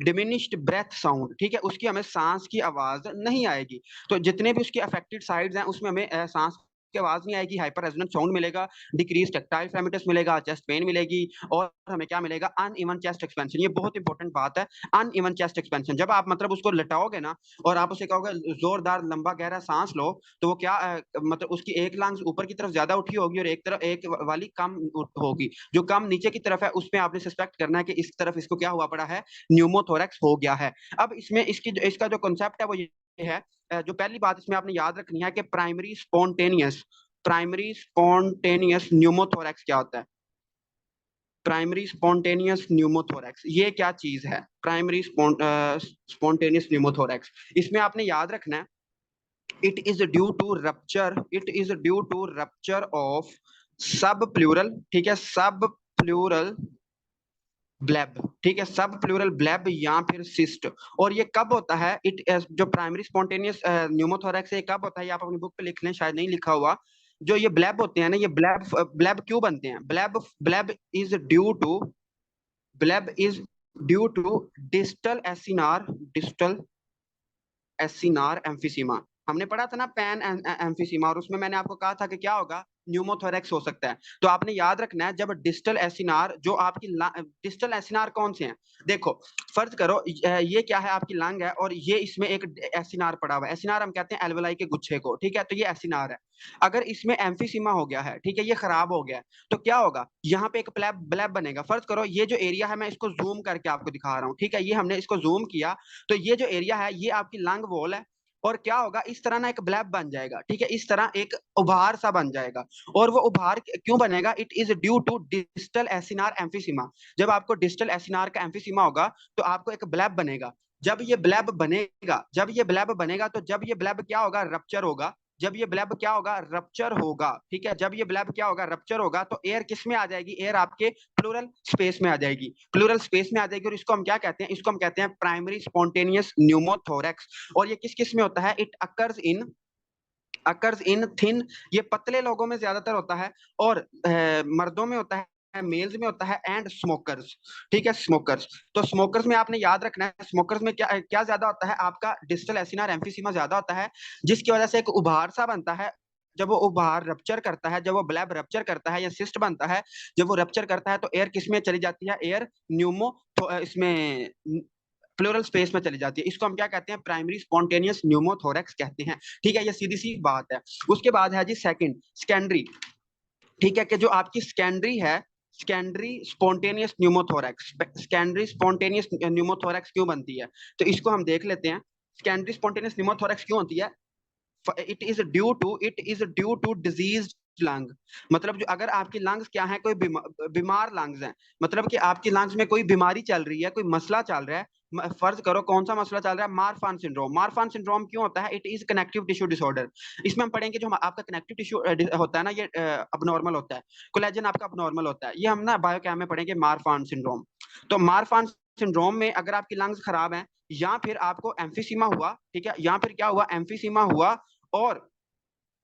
डिमिनिश्ड ब्रेथ साउंड। ठीक है, उसकी हमें सांस की आवाज नहीं आएगी। तो जितने भी उसकी अफेक्टेड साइड्स हैं उसमें हमें सांस की आवाज नहीं आएगी, हाइपर रेजोनेंट साउंड मिलेगा, डिक्रीज टैक्टाइल फ्लेमिटस मिलेगा, चेस्ट पेन मिलेगी, और हमें क्या मिलेगा, अनइवन चेस्ट एक्सपेंशन। ये बहुत इंपॉर्टेंट बात है, अनइवन चेस्ट एक्सपेंशन। जब आप मतलब उसको लटाओगे ना और आप उसे कहोगे जोरदार लंबा गहरा सांस लो, तो वो क्या मतलब उसकी एक लंग्स ऊपर की तरफ ज्यादा उठी होगी और एक वाली कम होगी। जो कम नीचे की तरफ है उसमें आपने सस्पेक्ट करना है कि इस तरफ इसको क्या हुआ पड़ा है, न्यूमोथोरैक्स हो गया है। अब इसमें इसका जो कॉन्सेप्ट है वो ये है, जो पहली बात इसमें आपने याद रखनी है कि प्राइमरी स्पॉन्टेनियस न्यूमोथोरैक्स क्या होता है। प्राइमरी स्पॉन्टेनियस न्यूमोथोरैक्स ये क्या चीज है, प्राइमरी स्पॉन्टेनियस न्यूमोथोरैक्स। इसमें आपने याद रखना है, it is due to rupture of सब प्लूरल, ठीक है, सब प्लूरल ब्लेब। ठीक है, सब प्लूरल ब्लेब या फिर सिस्ट। और ये कब होता है, जो प्राइमरी स्पॉन्टेनियस न्यूमोथोरैक्स है कब होता है, ये आप अपनी बुक पे लिख लें, शायद नहीं लिखा हुआ। जो ये ब्लेब होते हैं ना, ये ब्लेब ब्लेब क्यों बनते हैं, bleb bleb is due to bleb is due to distal acinar emphysema. हमने पढ़ा था ना पैन एम्फिसीमा, और उसमें मैंने आपको कहा था कि क्या होगा, न्यूमोथोरैक्स हो सकता है। तो आपने याद रखना है, जब डिस्टल एसिनार जो आपकी डिस्टल एसिनार कौन से हैं, देखो फर्ज करो ये क्या है, आपकी लंग है और ये इसमें एक एसिनार पड़ा हुआ है। एसिनार हम कहते हैं एल्वेलाई के गुच्छे को। ठीक है, तो ये एसिनार है। अगर इसमें एम्फिसीमा हो गया है, ठीक है, ये खराब हो गया है, तो क्या होगा, यहाँ पे एक ब्लैब ब्लैब बनेगा। फर्ज करो ये जो एरिया है मैं इसको जूम करके आपको दिखा रहा हूँ। ठीक है, ये हमने इसको जूम किया, तो ये जो एरिया है ये आपकी लंग वॉल है। और क्या होगा, इस तरह ना एक ब्लैब बन जाएगा। ठीक है, इस तरह एक उभार सा बन जाएगा। और वो उभार क्यों बनेगा, it is due to distal acinar emphysema. जब आपको डिस्टल एसिनार का एम्फिसीमा होगा तो आपको एक ब्लैब बनेगा। जब ये ब्लैब क्या होगा, रप्चर होगा। जब ये ब्लैब क्या होगा, रप्चर होगा। ठीक है, जब ये ब्लैब क्या होगा, रप्चर होगा, तो एयर किस में आ जाएगी, एयर आपके प्लूरल स्पेस में आ जाएगी, प्लूरल स्पेस में आ जाएगी। और इसको हम क्या कहते हैं, इसको हम कहते हैं प्राइमरी स्पॉन्टेनियस न्यूमोथोरैक्स। और ये किस किस में होता है, इट अकर्स इन थिन, ये पतले लोगों में ज्यादातर होता है, और मर्दों में होता है, मेल्स में होता है, एंड स्मोकर्स। ठीक है, स्मोकर्स। तो स्मोकर्स में आपने याद रखना है, स्मोकर्स में क्या क्या ज्यादा होता है, आपका डिस्टल एसिनार एम्फिसीमा ज्यादा होता है, जिसकी वजह से एक उभार सा बनता है। जब वो उभार रप्चर करता है, जब वो ब्लैब रप्चर करता है या सिस्ट बनता है, जब वो रप्चर करता है तो एयर किस में चली जाती है, एयर न्यूमो, तो इसमें प्लूरल स्पेस में चली जाती है। इसको हम क्या कहते हैं, प्राइमरी स्पॉन्टेनियस न्यूमोथोरैक्स कहते हैं। ठीक है, ये सीधी सी बात है। उसके बाद है जी सेकंड, सेकेंडरी। ठीक है, कि जो आपकी सेकेंडरी है, secondary spontaneous pneumothorax, secondary spontaneous pneumothorax क्यों बनती है, तो इसको हम देख लेते हैं। सेकेंडरी स्पॉन्टेनियस न्यूमोथोरैक्स क्यों होती है, it is due to disease lung. मतलब जो अगर आपकी लंग्स क्या है, कोई बीमार लंग्स हैं, मतलब कि आपकी लंग्स में कोई बीमारी चल रही है, कोई मसला चल रहा है। फर्ज करो कौन सा मसला चल रहा है, मारफान सिंड्रोम। मारफान सिंड्रोम क्यों होता है, it is connective tissue disorder. इसमें हम पढ़ेंगे जो आपका कनेक्टिव टिश्यू होता है ना, ये अबनॉर्मल होता है, कोलेजन आपका अबनॉर्मल होता है। ये हम ना बायोकेम में पढ़ेंगे मारफान सिंड्रोम। तो मारफान सिंड्रोम में अगर आपकी लंग्स खराब हैं या फिर आपको एम्फीसीमा हुआ, ठीक है, या फिर क्या हुआ, एम्फीसीमा हुआ और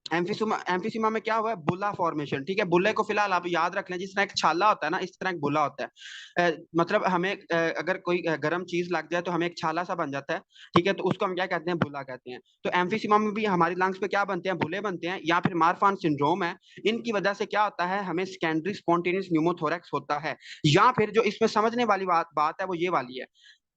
एम्फीसीमा में क्या हुआ है, बुला फॉर्मेशन, ठीक है। बुल्ले को फिलहाल आप याद रख लें, जिस तरह एक छाला होता है ना, इस तरह एक बुला होता है। मतलब हमें अगर कोई गर्म चीज लग जाए तो हमें एक छाला सा बन जाता है, ठीक है, तो उसको हम क्या कहते हैं, बुला कहते हैं। तो एम्फीसीमा में भी हमारी लंग्स पे क्या बनते हैं, बुले बनते हैं, या फिर मारफान सिंड्रोम है। इनकी वजह से क्या होता है, हमें सेकेंडरी स्पॉन्टेनियस न्यूमोथोरैक्स होता है। या फिर जो इसमें समझने वाली बात है वो ये वाली है।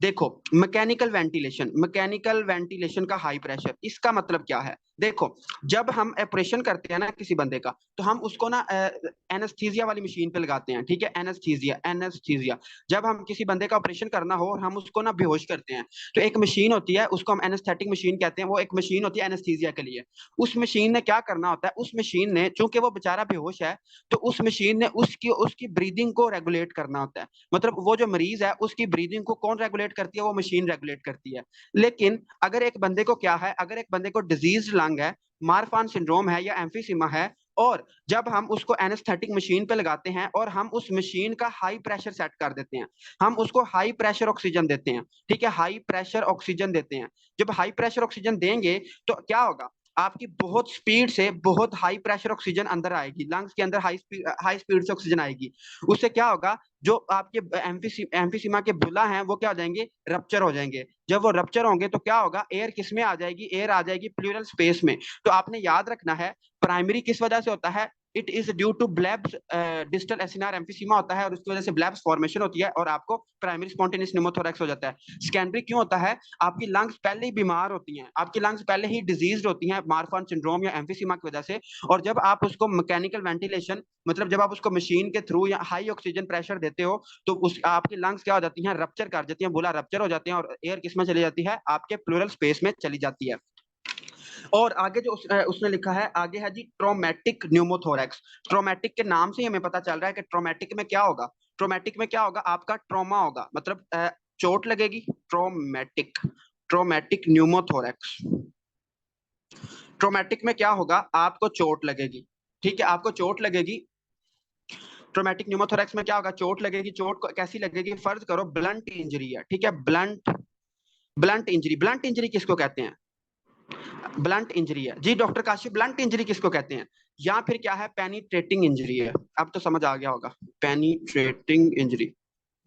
देखो, मैकेनिकल वेंटिलेशन का हाई प्रेशर, इसका मतलब क्या है। देखो, जब हम ऑपरेशन करते हैं ना किसी बंदे का, तो हम उसको ना एनेस्थीसिया वाली मशीन पे लगाते हैं, ठीक है, एनेस्थीसिया। जब हम किसी बंदे का ऑपरेशन करना हो और हम उसको ना बेहोश करते हैं, तो एक मशीन होती है, उसको हम एनेस्थेटिक मशीन कहते हैं, वो एक मशीन होती है एनेस्थीसिया के लिए। उस मशीन ने क्या करना होता है, उस मशीन ने, चूंकि वो बेचारा बेहोश है, तो उस मशीन ने उसकी उसकी ब्रीदिंग को रेगुलेट करना होता है। मतलब वो जो मरीज है उसकी ब्रीदिंग को कौन रेगुलेट करती है, वो मशीन रेगुलेट करती है। लेकिन अगर एक बंदे को क्या है, अगर एक बंदे को डिजीज लंग है, मारफान सिंड्रोम है या एम्फीसीमा है, और जब हम उसको एनेस्थेटिक मशीन पे लगाते हैं और हम उस मशीन का हाई प्रेशर सेट कर देते हैं, हम उसको हाई प्रेशर ऑक्सीजन देते हैं, ठीक है, हाई प्रेशर ऑक्सीजन देते हैं। जब हाई प्रेशर ऑक्सीजन देंगे तो क्या होगा, आपकी बहुत स्पीड से बहुत हाई प्रेशर ऑक्सीजन अंदर आएगी, लंग्स के अंदर हाई स्पीड से ऑक्सीजन आएगी। उससे क्या होगा, जो आपके एम्फीसीमा के बुला हैं वो क्या हो जाएंगे, रप्चर हो जाएंगे। जब वो रप्चर होंगे तो क्या होगा, एयर किस में आ जाएगी, एयर आ जाएगी प्लूरल स्पेस में। तो आपने याद रखना है, प्राइमरी किस वजह से होता है, it is due to blebs, distal acinar emphysema होता है और उसकी वजह से ब्लैब्स फॉर्मेशन होती है और आपको प्राइमरी स्पॉन्टेनियस न्यूमोथोरैक्स हो जाता है। सेकेंडरी क्यों होता है, आपकी लंग्स पहले ही बीमार होती हैं, आपकी लंग्स पहले ही डिजीज होती हैं मारफान सिंड्रोम या एम्फीसीमा की वजह से। और जब आप उसको मैकेनिकल वेंटिलेशन, मतलब जब आप उसको मशीन के थ्रू या हाई ऑक्सीजन प्रेशर देते हो, तो उस आपकी लंग्स क्या हो जाती हैं, रप्चर कर जाती हैं, बुला रप्चर हो जाती हैं और एयर किस में चली जाती है, आपके प्लूरल स्पेस में चली जाती है। और आगे जो उसने लिखा है, आगे है जी ट्रोमेटिक न्यूमोथोरैक्स। ट्रोमेटिक के नाम से ही हमें पता चल रहा है कि ट्रोमेटिक में क्या होगा, ट्रोमेटिक में क्या होगा, आपका ट्रोमा होगा, मतलब चोट लगेगी। ट्रोमेटिक ट्रोमेटिक न्यूमोथोरैक्स, ट्रोमेटिक में क्या होगा, आपको चोट लगेगी, ठीक है, आपको चोट लगेगी। ट्रोमेटिक न्यूमोथोरैक्स में क्या होगा, चोट लगेगी। चोट कैसी लगेगी, फर्ज करो ब्लंट इंजरी है, ठीक है, ब्लंट इंजरी। ब्लंट इंजरी किसको कहते हैं, ब्लंट इंजरी है जी डॉक्टर काशिफ, ब्लंट इंजरी किसको कहते हैं। या फिर क्या है, पेनिट्रेटिंग इंजरी है। अब तो समझ आ गया होगा, पेनिट्रेटिंग इंजरी।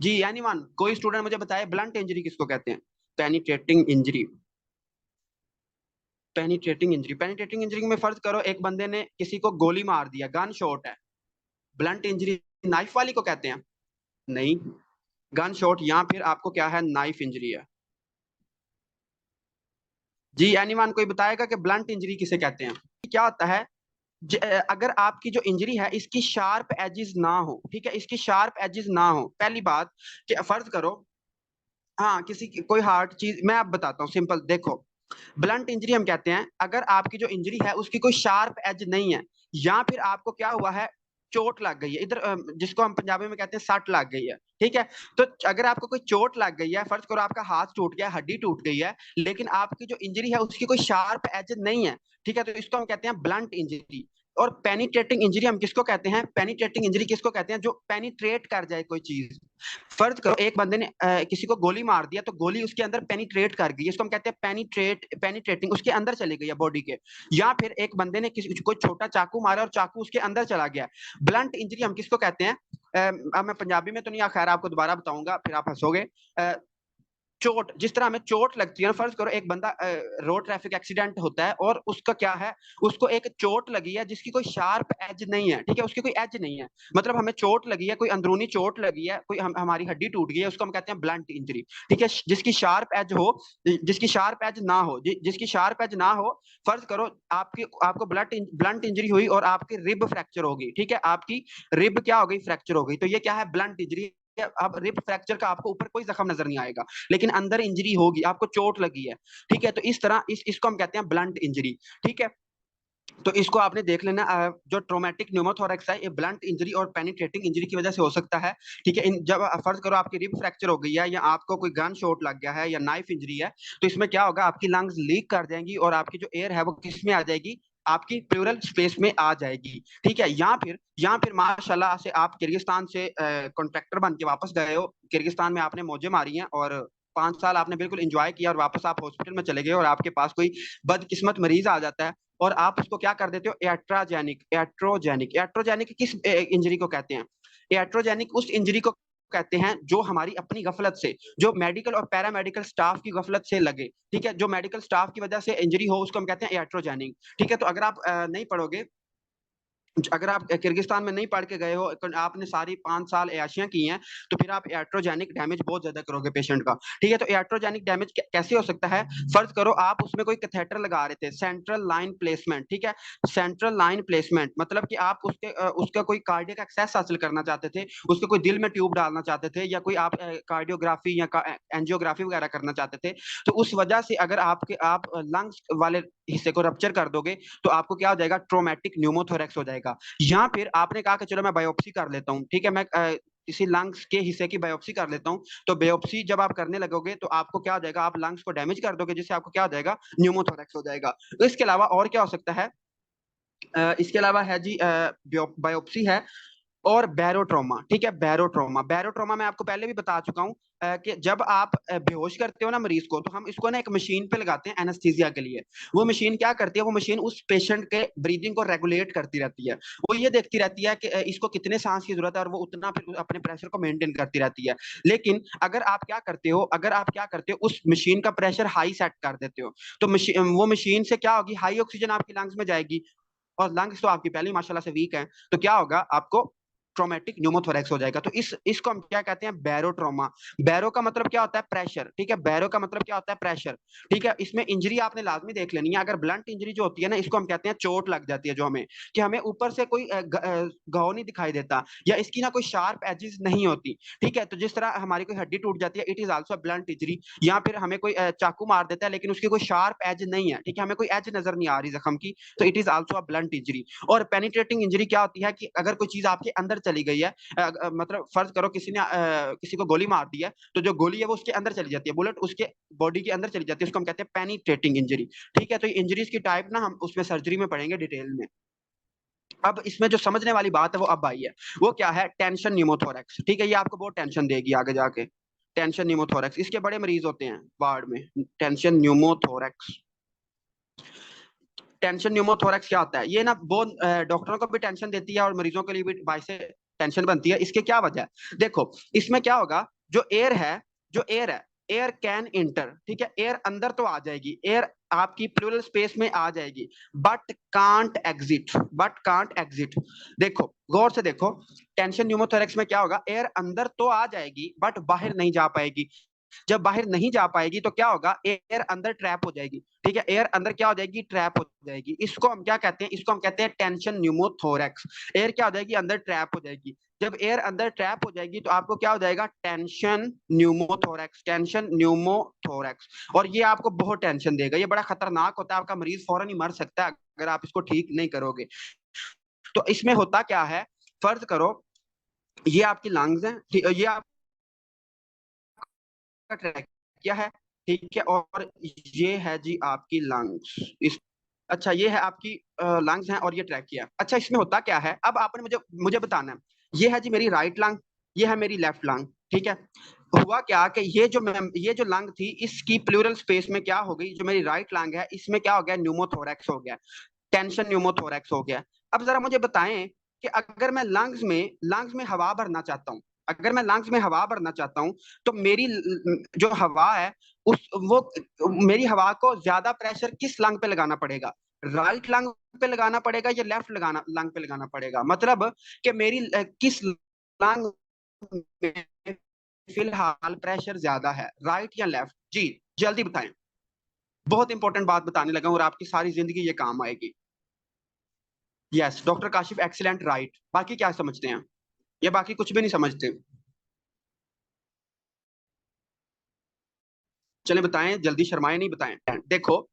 जी एनीवन, कोई स्टूडेंट मुझे बताए ब्लंट इंजरी किसको कहते हैं, पेनिट्रेटिंग इंजरी। पेनिट्रेटिंग इंजरी में फर्ज करो एक बंदे ने किसी को गोली मार दिया, गन शॉट है। ब्लंट इंजरी नाइफ वाली को कहते हैं, नहीं, गन शॉट या फिर आपको क्या है, नाइफ इंजरी है। जी एनीवन, कोई बताएगा कि ब्लंट इंजरी किसे कहते हैं। क्या होता है, अगर आपकी जो इंजरी है इसकी शार्प एजेस ना हो, ठीक है, इसकी शार्प एजेस ना हो, पहली बात कि फर्ज करो, हाँ, किसी की कोई हार्ड चीज, मैं आप बताता हूँ सिंपल, देखो, ब्लंट इंजरी हम कहते हैं अगर आपकी जो इंजरी है उसकी कोई शार्प एज नहीं है, या फिर आपको क्या हुआ है, चोट लग गई है इधर, जिसको हम पंजाबी में कहते हैं सट लग गई है, ठीक है। तो अगर आपको कोई चोट लग गई है, फर्ज करो आपका हाथ टूट गया, हड्डी टूट गई है, लेकिन आपकी जो इंजरी है उसकी कोई शार्प एज नहीं है, ठीक है, तो इसको हम कहते हैं ब्लंट इंजरी। और पेनिट्रेटिंग इंजरी हम किसको कहते हैं, पेनिट्रेटिंग इंजरी किसको कहते हैं, जो पेनिट्रेट कर जाए कोई चीज। फर्ज करो एक बंदे ने किसी को गोली मार दिया, तो गोली उसके अंदर पेनिट्रेट कर गई, इसको हम कहते हैं पेनिट्रेटिंग, उसके अंदर चली गई है बॉडी के। या फिर एक बंदे ने किसी को छोटा चाकू मारा और चाकू उसके अंदर चला गया। ब्लंट इंजरी हम किसको कहते हैं, अब मैं पंजाबी में तो नहीं, खैर आपको दोबारा बताऊंगा फिर आप हंसोगे। चोट, जिस तरह हमें चोट लगती है ना, फर्ज करो एक बंदा रोड ट्रैफिक एक्सीडेंट होता है और उसका क्या है, उसको एक चोट लगी है जिसकी कोई शार्प एज नहीं है, ठीक है, उसकी कोई एज नहीं है, मतलब हमें चोट लगी है, कोई अंदरूनी चोट लगी है, कोई हमारी हड्डी टूट गई है, उसको हम कहते हैं ब्लंट इंजरी, ठीक है, जिसकी शार्प एज हो, जिसकी शार्प एज ना हो, जिसकी शार्प एज ना हो। फर्ज करो आपको ब्लंट इंजरी हुई और आपकी रिब फ्रैक्चर होगी, ठीक है, आपकी रिब क्या हो गई, फ्रैक्चर हो गई, तो ये क्या है, ब्लंट इंजरी। अब रिब फ्रैक्चर का आपको ऊपर कोई जख्म नजर नहीं आएगा, लेकिन अंदर इंजरी होगी, आपको चोट लगी है, ठीक है, तो इस तरह इसको हम कहते हैं ब्लंट इंजरी, ठीक है। तो इसको आपने देख लेना, जो ट्रोमेटिक न्यूमोथोरैक्स है ये ब्लंट इंजरी और पेनिट्रेटिंग इंजरी की वजह से हो सकता है, ठीक है। जब फर्ज करो आपकी रिब फ्रैक्चर हो गई है या आपको कोई गन शॉट लग गया है या नाइफ इंजरी है, तो इसमें क्या होगा, आपकी लंग्स लीक कर जाएंगी और आपकी जो एयर है वो किस में आ जाएगी, आपकी प्लूरल स्पेस में आ जाएगी, ठीक है। या फिर माशाल्लाह से आप किर्गिस्तान से कॉन्ट्रैक्टर बन के वापस गए हो, किर्गिस्तान में आपने मौजें मारी हैं और 5 साल आपने बिल्कुल एंजॉय किया और वापस आप हॉस्पिटल में चले गए और आपके पास कोई बदकिस्मत मरीज आ जाता है और आप उसको क्या कर देते हो, एट्रोजेनिक। एट्रोजेनिक किस इंजरी को कहते हैं? एट्रोजेनिक उस इंजरी को कहते हैं जो हमारी अपनी गफलत से, जो मेडिकल और पैरामेडिकल स्टाफ की गफलत से लगे, ठीक है, जो मेडिकल स्टाफ की वजह से इंजरी हो उसको हम कहते हैं एट्रोजेनिक, ठीक है। तो अगर आप नहीं पढ़ोगे, अगर आप किर्गिस्तान में नहीं पढ़ के गए हो, आपने सारी 5 साल अयाशियां की हैं, तो फिर आप याट्रोजेनिक डैमेज बहुत ज्यादा करोगे पेशेंट का, ठीक है। तो याट्रोजेनिक डैमेज कैसे हो सकता है? फर्ज करो आप उसमें कोई कैथेटर लगा रहे थे, सेंट्रल लाइन प्लेसमेंट, ठीक है। सेंट्रल लाइन प्लेसमेंट मतलब कि आप उसका कोई कार्डियक एक्सेस हासिल करना चाहते थे, उसके कोई दिल में ट्यूब डालना चाहते थे, या कोई आप कार्डियोग्राफी या एंजियोग्राफी वगैरह करना चाहते थे, तो उस वजह से अगर आप लंग्स वाले हिस्से को रप्चर कर दोगे तो आपको क्या हो जाएगा? ट्रोमेटिक न्यूमोथोरेक्स हो जाएगा। या फिर आपने कहा कि चलो मैं बायोप्सी कर लेता हूँ, ठीक है, मैं किसी लंग्स के हिस्से की बायोप्सी कर लेता हूँ, तो बायोप्सी जब आप करने लगोगे तो आपको क्या हो जाएगा? आप लंग्स को डैमेज कर दोगे, जिससे आपको क्या हो जाएगा? न्यूमोथोरेक्स हो जाएगा। तो इसके अलावा और क्या हो सकता है? इसके अलावा है जी बायोप्सी है और बैरोट्रोमा, ठीक है। बैरोट्रोमा, बैरोट्रोमा मैं आपको पहले भी बता चुका हूं कि जब आप बेहोश करते हो ना मरीज को, तो हम इसको ना एक मशीन पे लगाते हैं एनेस्थीसिया के लिए। वो मशीन क्या करती है? वो मशीन उस पेशेंट के ब्रीदिंग को रेगुलेट करती रहती है। वो ये देखती रहती है कि इसको कितने सांस की जरूरत है और वो उतना फिर अपने प्रेशर को मेंटेन करती रहती है। लेकिन अगर आप क्या करते हो, उस मशीन का प्रेशर हाई सेट कर देते हो, तो वो मशीन से क्या होगी? हाई ऑक्सीजन आपकी लंग्स में जाएगी और लंग्स तो आपकी पहले ही माशाल्लाह से वीक है, तो क्या होगा? आपको ट्रोमेटिक न्यूमोथोरेक्स हो जाएगा। तो इसको हम क्या कहते हैं? बैरोट्रोमा। बैरो का मतलब क्या होता है? प्रेशर, ठीक है। बैरो का मतलब क्या होता है? प्रेशर, ठीक है। इसमें इंजरी आपने लाजमी देख लेनी है। अगर ब्लंट इंजरी जो होती है ना, इसको हम कहते हैं चोट लग जाती है जो हमें, कि हमें ऊपर से कोई घाव नहीं दिखाई देता या इसकी ना कोई शार्प एजेस नहीं होती, ठीक है। तो जिस तरह हमारी कोई हड्डी टूट जाती है, it is also blunt injury. या फिर हमें कोई चाकू मार देता है लेकिन उसकी कोई शार्प एज नहीं है, ठीक है, हमें कोई एज नजर नहीं आ रही जख्म की, तो it is also a blunt injury. और पेनिट्रेटिंग इंजरी क्या होती है? कि अगर कोई चीज आपके अंदर चली गई है, मतलब फर्ज करो किसी को गोली मार दी है, तो जो गोली है वो उसके अंदर चली जाती है, बुलेट उसके बॉडी के अंदर चली जाती है, उसको हम कहते हैं पेनिट्रेटिंग इंजरी, ठीक है। तो इंजरीज की टाइप ना हम उसमें सर्जरी में पढ़ेंगे डिटेल में। अब इसमें जो समझने वाली बात है वो अब आई है, वो क्या है? टेंशन न्यूमोथोरेक्स, ठीक है। ये आपको बहुत टेंशन देगी आगे जाके। टेंशन न्यूमोथोरेक्स, इसके बड़े मरीज होते हैं वार्ड में। टेंशन न्यूमोथोरेक्स, टेंशन न्यूमोथोरेक्स क्या होता है? ये ना बहुत डॉक्टरों को भी टेंशन देती है और मरीजों के लिए भी बायस टेंशन बनती है। इसके क्या वजह है? देखो, इसमें क्या होगा? जो एयर है एयर कैन इंटर, ठीक है, एयर अंदर तो आ जाएगी, एयर आपकी प्लूरल स्पेस में आ जाएगी, बट कांट एग्जिट। देखो, गौर से देखो, टेंशन न्यूमोथोरेक्स में क्या होगा? एयर अंदर तो आ जाएगी बट बाहर नहीं जा पाएगी। जब बाहर नहीं जा पाएगी तो क्या होगा? एयर अंदर ट्रैप हो जाएगी, ठीक है। एयर अंदर क्या हो जाएगी? ट्रैप हो जाएगी। इसको हम क्या कहते हैं? इसको हम कहते हैं टेंशन न्यूमोथोरेक्स। एयर क्या हो जाएगी? अंदर ट्रैप हो जाएगी। जब एयर अंदर ट्रैप हो जाएगी तो आपको क्या हो जाएगा? Tension pneumothorax, tension pneumothorax. और ये आपको बहुत टेंशन देगा, ये बड़ा खतरनाक होता है, आपका मरीज फौरन ही मर सकता है अगर आप इसको ठीक नहीं करोगे। तो इसमें होता क्या है? फर्ज करो ये आपकी लंग्स है, ये आपका ट्रैक किया है, ठीक है, और ये है जी आपकी लंग्स। इस अच्छा, ये है आपकी लंग्स हैं और ये ट्रैक किया। अच्छा, इसमें होता क्या है? अब आपने मुझे मुझे बताना है। ये है जी मेरी राइट लंग, ये है मेरी लेफ्ट लंग, ठीक है। हुआ क्या कि ये जो लंग थी, इसकी प्लूरल स्पेस में क्या हो गई? जो मेरी राइट लंग है इसमें क्या हो गया? न्यूमोथोरेक्स हो गया, टेंशन न्यूमोथोरेक्स हो गया। अब जरा मुझे बताएं कि अगर मैं लंग्स में हवा भरना चाहता हूं, अगर मैं लंग्स में हवा भरना चाहता हूं, तो मेरी जो हवा है उस वो मेरी हवा को ज्यादा प्रेशर किस लंग पे लगाना पड़ेगा? राइट लंग पे लगाना पड़ेगा या लेफ्ट लंग पे लगाना पड़ेगा? मतलब कि मेरी किस लंग में फिलहाल प्रेशर ज्यादा है, राइट या लेफ्ट? जी जल्दी बताएं, बहुत इंपॉर्टेंट बात बताने लगा हूं और आपकी सारी जिंदगी ये काम आएगी। Yes doctor Kashif, excellent, right. बाकी क्या समझते हैं? ये बाकी कुछ भी नहीं समझते? चले बताएं जल्दी, शर्माए नहीं, बताएं। देखो,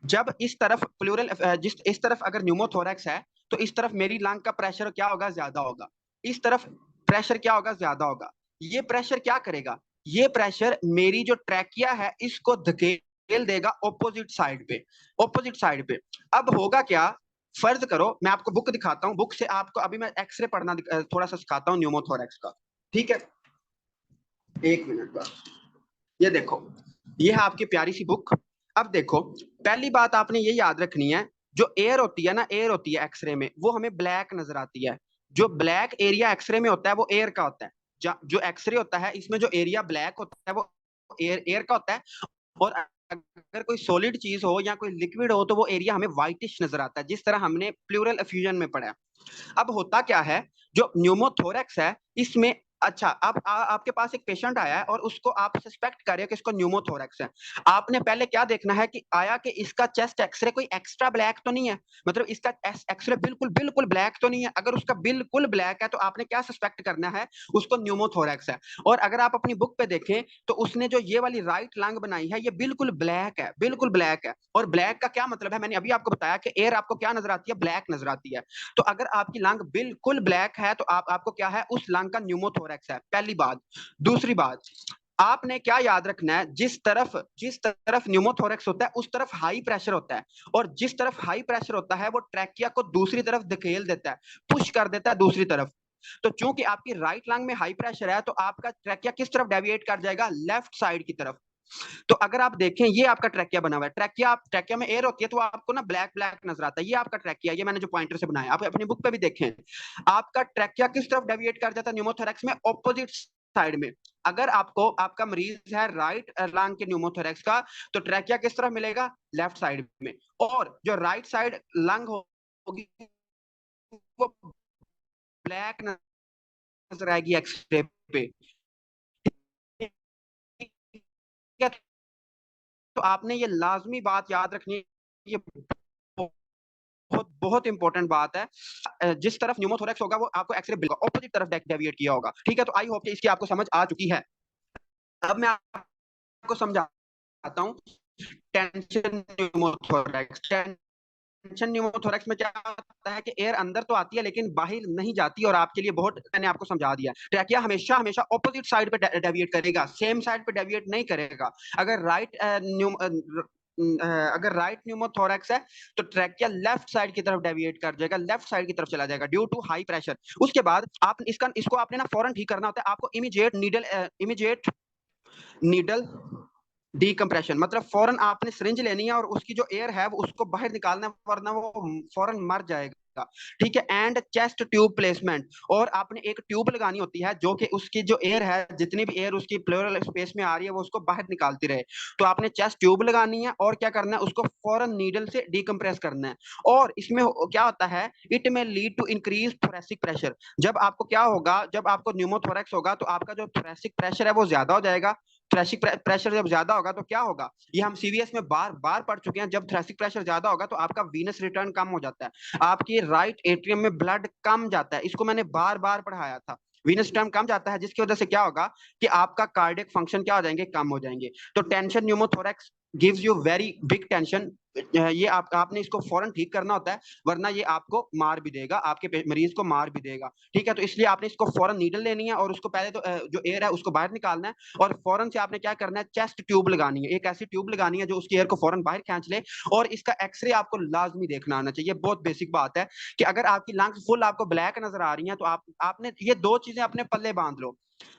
जब इस तरफ प्लूरल जिस इस तरफ अगर न्यूमोथोरेक्स है, तो इस तरफ मेरी लंग का प्रेशर क्या होगा? ज्यादा होगा। इस तरफ प्रेशर क्या होगा? ज्यादा होगा। ये प्रेशर क्या करेगा? ये प्रेशर मेरी जो ट्रैकिया है इसको धकेल देगा ऑपोजिट साइड पे, ऑपोजिट साइड पे। अब होगा क्या? फर्ज करो मैं आपको बुक दिखाता हूँ, बुक से आपको अभी मैं एक्सरे पढ़ना थोड़ा सा सिखाता हूँ न्यूमोथोरेक्स का, ठीक है। एक मिनट बस, ये देखो, ये है आपकी प्यारी सी बुक। अब देखो, पहली बात आपने ये याद रखनी है, जो एयर होती है ना, एयर होती है एक्सरे में, वो हमें ब्लैक नजर आती है। जो ब्लैक एरिया एक्सरे में होता है वो एयर का होता है। जो एक्सरे होता है इसमें जो एरिया ब्लैक होता है वो एयर एयर का होता है। और अगर कोई सॉलिड चीज हो या कोई लिक्विड हो तो वो एरिया हमें व्हाइटिश नजर आता है, जिस तरह हमने प्लूरल एफ्यूजन में पढ़ा है। अब होता क्या है, जो न्यूमोथोरेक्स है इसमें, अच्छा, अब आपके पास एक पेशेंट आया है और उसको आप सस्पेक्ट कर रहे हो कि इसको न्यूमोथोरेक्स है। आपने पहले क्या देखना है कि आया कि इसका चेस्ट एक्सरे कोई एक्स्ट्रा ब्लैक तो नहीं है, मतलब इसका एक्सरे बिल्कुल बिल्कुल ब्लैक तो नहीं है। अगर उसका बिल्कुल ब्लैक है तो आपने क्या सस्पेक्ट करना है, उसको न्यूमोथोरेक्स है। और अगर आप अपनी बुक पे देखें तो उसने जो ये वाली राइट लंग बनाई है ये बिल्कुल ब्लैक है, बिल्कुल ब्लैक है। और ब्लैक का क्या मतलब है, मैंने अभी आपको बताया कि एयर आपको क्या नजर आती है, ब्लैक नजर आती है। तो अगर आपकी लंग बिल्कुल ब्लैक है तो आपको क्या है, उस लंग का न्यूमोथोरेक्स है, पहली बात। दूसरी बात, आपने क्या याद रखना है, जिस तरफ न्यूमोथोरेक्स होता है उस तरफ हाई प्रेशर होता है। और जिस तरफ हाई प्रेशर होता है वो ट्रैकिया को दूसरी तरफ धकेल देता है, पुश कर देता है दूसरी तरफ। तो चूंकि आपकी राइट लंग में हाई प्रेशर है तो आपका ट्रैकिया किस तरफ डेविएट कर जाएगा, लेफ्ट साइड की तरफ। तो अगर आप देखें, ये आपका ट्रैकिया बना हुआ है, ट्रैकिया में एयर होती है तो आपको ना ब्लैक ब्लैक नजर आता है। ये आपका ट्रैकिया, ये मैंने जो पॉइंटर से बनाया, आप अपनी बुक पे भी देखें। आपका ट्रैकिया किस तरफ डेविएट कर जाता है न्यूमोथोरैक्स में, ऑपोजिट साइड में। अगर आपको आपका मरीज है राइट लंग के न्यूमोथोरैक्स का, तो ट्रैकिया किस तरफ मिलेगा, लेफ्ट साइड में। और जो राइट साइड लंग होगी वो ब्लैक नजर आएगी एक्सरे पे। तो आपने ये लाजमी बात याद रखनी है, ये बहुत बहुत इंपॉर्टेंट बात है। जिस तरफ न्यूमोथोरैक्स होगा वो आपको एक्सरे बिल्कुल ऑपोजिट तरफ डेविएट किया होगा, ठीक है। तो आई होप कि इसकी आपको समझ आ चुकी है। अब मैं आपको समझाता हूँ टेंशन न्यूमोथोरैक्स। टेंशन न्यूमोथोरैक्स में क्या होता है कि एयर अंदर तो आती है लेकिन बाहर नहीं जाती, और आपके लिए बहुत, मैंने आपको समझा दिया। ट्रैकिया हमेशा हमेशा ऑपोजिट साइड पे डेविएट करेगा, सेम साइड पे डेविएट नहीं करेगा। अगर राइट अगर राइट न्यूमोथोरैक्स है तो ट्रैकिया लेफ्ट साइड की तरफ डेविएट कर जाएगा, लेफ्ट साइड की तरफ चला जाएगा ड्यू टू हाई प्रेशर। उसके बाद आप इसको आपने ना फौरन ठीक करना होता है। आपको इमीडिएट नीडल डीकम्प्रेशन, मतलब फौरन आपने सिरिंज लेनी है और उसकी जो एयर है वो उसको बाहर निकालना है, वरना वो फौरन मर जाएगा, ठीक है। एंड चेस्ट ट्यूब प्लेसमेंट, और आपने एक ट्यूब लगानी होती है जो कि उसकी जो एयर है, जितनी भी एयर उसकी प्लेवरल स्पेस में आ रही है वो उसको बाहर निकालती रहे। तो आपने चेस्ट ट्यूब लगानी है और क्या करना है, उसको फौरन नीडल से डीकम्प्रेस करना है। और इसमें क्या होता है, it may lead to increase thoracic pressure. जब आपको क्या होगा, जब आपको न्यूमोथोरैक्स होगा तो आपका जो थोरेसिक प्रेशर है वो ज्यादा हो जाएगा। थ्रेसिक प्रेशर जब ज्यादा होगा तो क्या होगा, ये हम सीवीएस में बार बार पढ़ चुके हैं। जब थ्रेसिक प्रेशर ज्यादा होगा तो आपका वीनस रिटर्न कम हो जाता है, आपकी राइट एट्रियम में ब्लड कम जाता है। इसको मैंने बार बार पढ़ाया था। वीनस रिटर्न कम जाता है जिसकी वजह से क्या होगा कि आपका कार्डियक फंक्शन क्या हो जाएंगे, कम हो जाएंगे। तो tension pneumothorax gives you very big tension. ये आपने इसको फौरन ठीक करना होता है, वरना ये आपको मार भी देगा, आपके मरीज को मार भी देगा, ठीक है। तो इसलिए आपने इसको फौरन नीडल लेनी है और उसको पहले तो जो एयर है उसको बाहर निकालना है। और फौरन से आपने क्या करना है, चेस्ट ट्यूब लगानी है, एक ऐसी ट्यूब लगानी है जो उसकी एयर को फौरन बाहर खींच ले। और इसका एक्सरे आपको लाजमी देखना आना चाहिए। बहुत बेसिक बात है कि अगर आपकी लंग्स फुल आपको ब्लैक नजर आ रही हैं तो आपने ये दो चीजें अपने पल्ले बांध लो।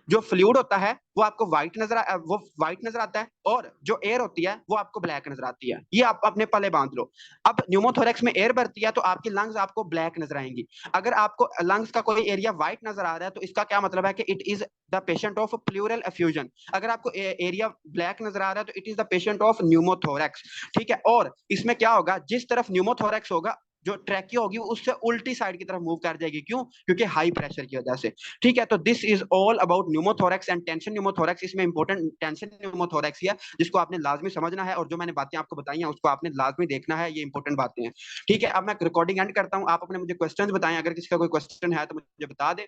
जो फ्लूइड होता है वो आपको व्हाइट नजर आता है, और जो एयर होती है वो आपको ब्लैक नजर आती है। ये आप अपने पल्ले बांध लो। अब न्यूमोथोरैक्स में एयर भरती है तो आपकी लंग्स आपको ब्लैक नजर आएंगी। अगर आपको लंग्स का कोई एरिया व्हाइट नजर आ रहा है तो इसका क्या मतलब है कि it is the patient of pleural effusion. अगर आपको एरिया ब्लैक नजर आ रहा है तो it is the patient of pneumothorax, ठीक है। और इसमें क्या होगा, जिस तरफ न्यूमोथोरैक्स होगा, जो ट्रैकिया होगी उससे उल्टी साइड की तरफ मूव कर जाएगी, क्यों, क्योंकि हाई प्रेशर की वजह से, ठीक है। तो this is all about pneumothorax and tension pneumothorax. इसमें इंपॉर्टेंट टेंशन न्यूमोथोरैक्स है जिसको आपने लाजमी समझना है, और जो मैंने बातें आपको बताई हैं उसको आपने लाजमी देखना है, ये इंपॉर्टेंट बातें हैं, ठीक है। अब मैं रिकॉर्डिंग एंड करता हूं, आप अपने मुझे क्वेश्चंस बताएं, अगर किसी का कोई क्वेश्चन है तो मुझे बता दे।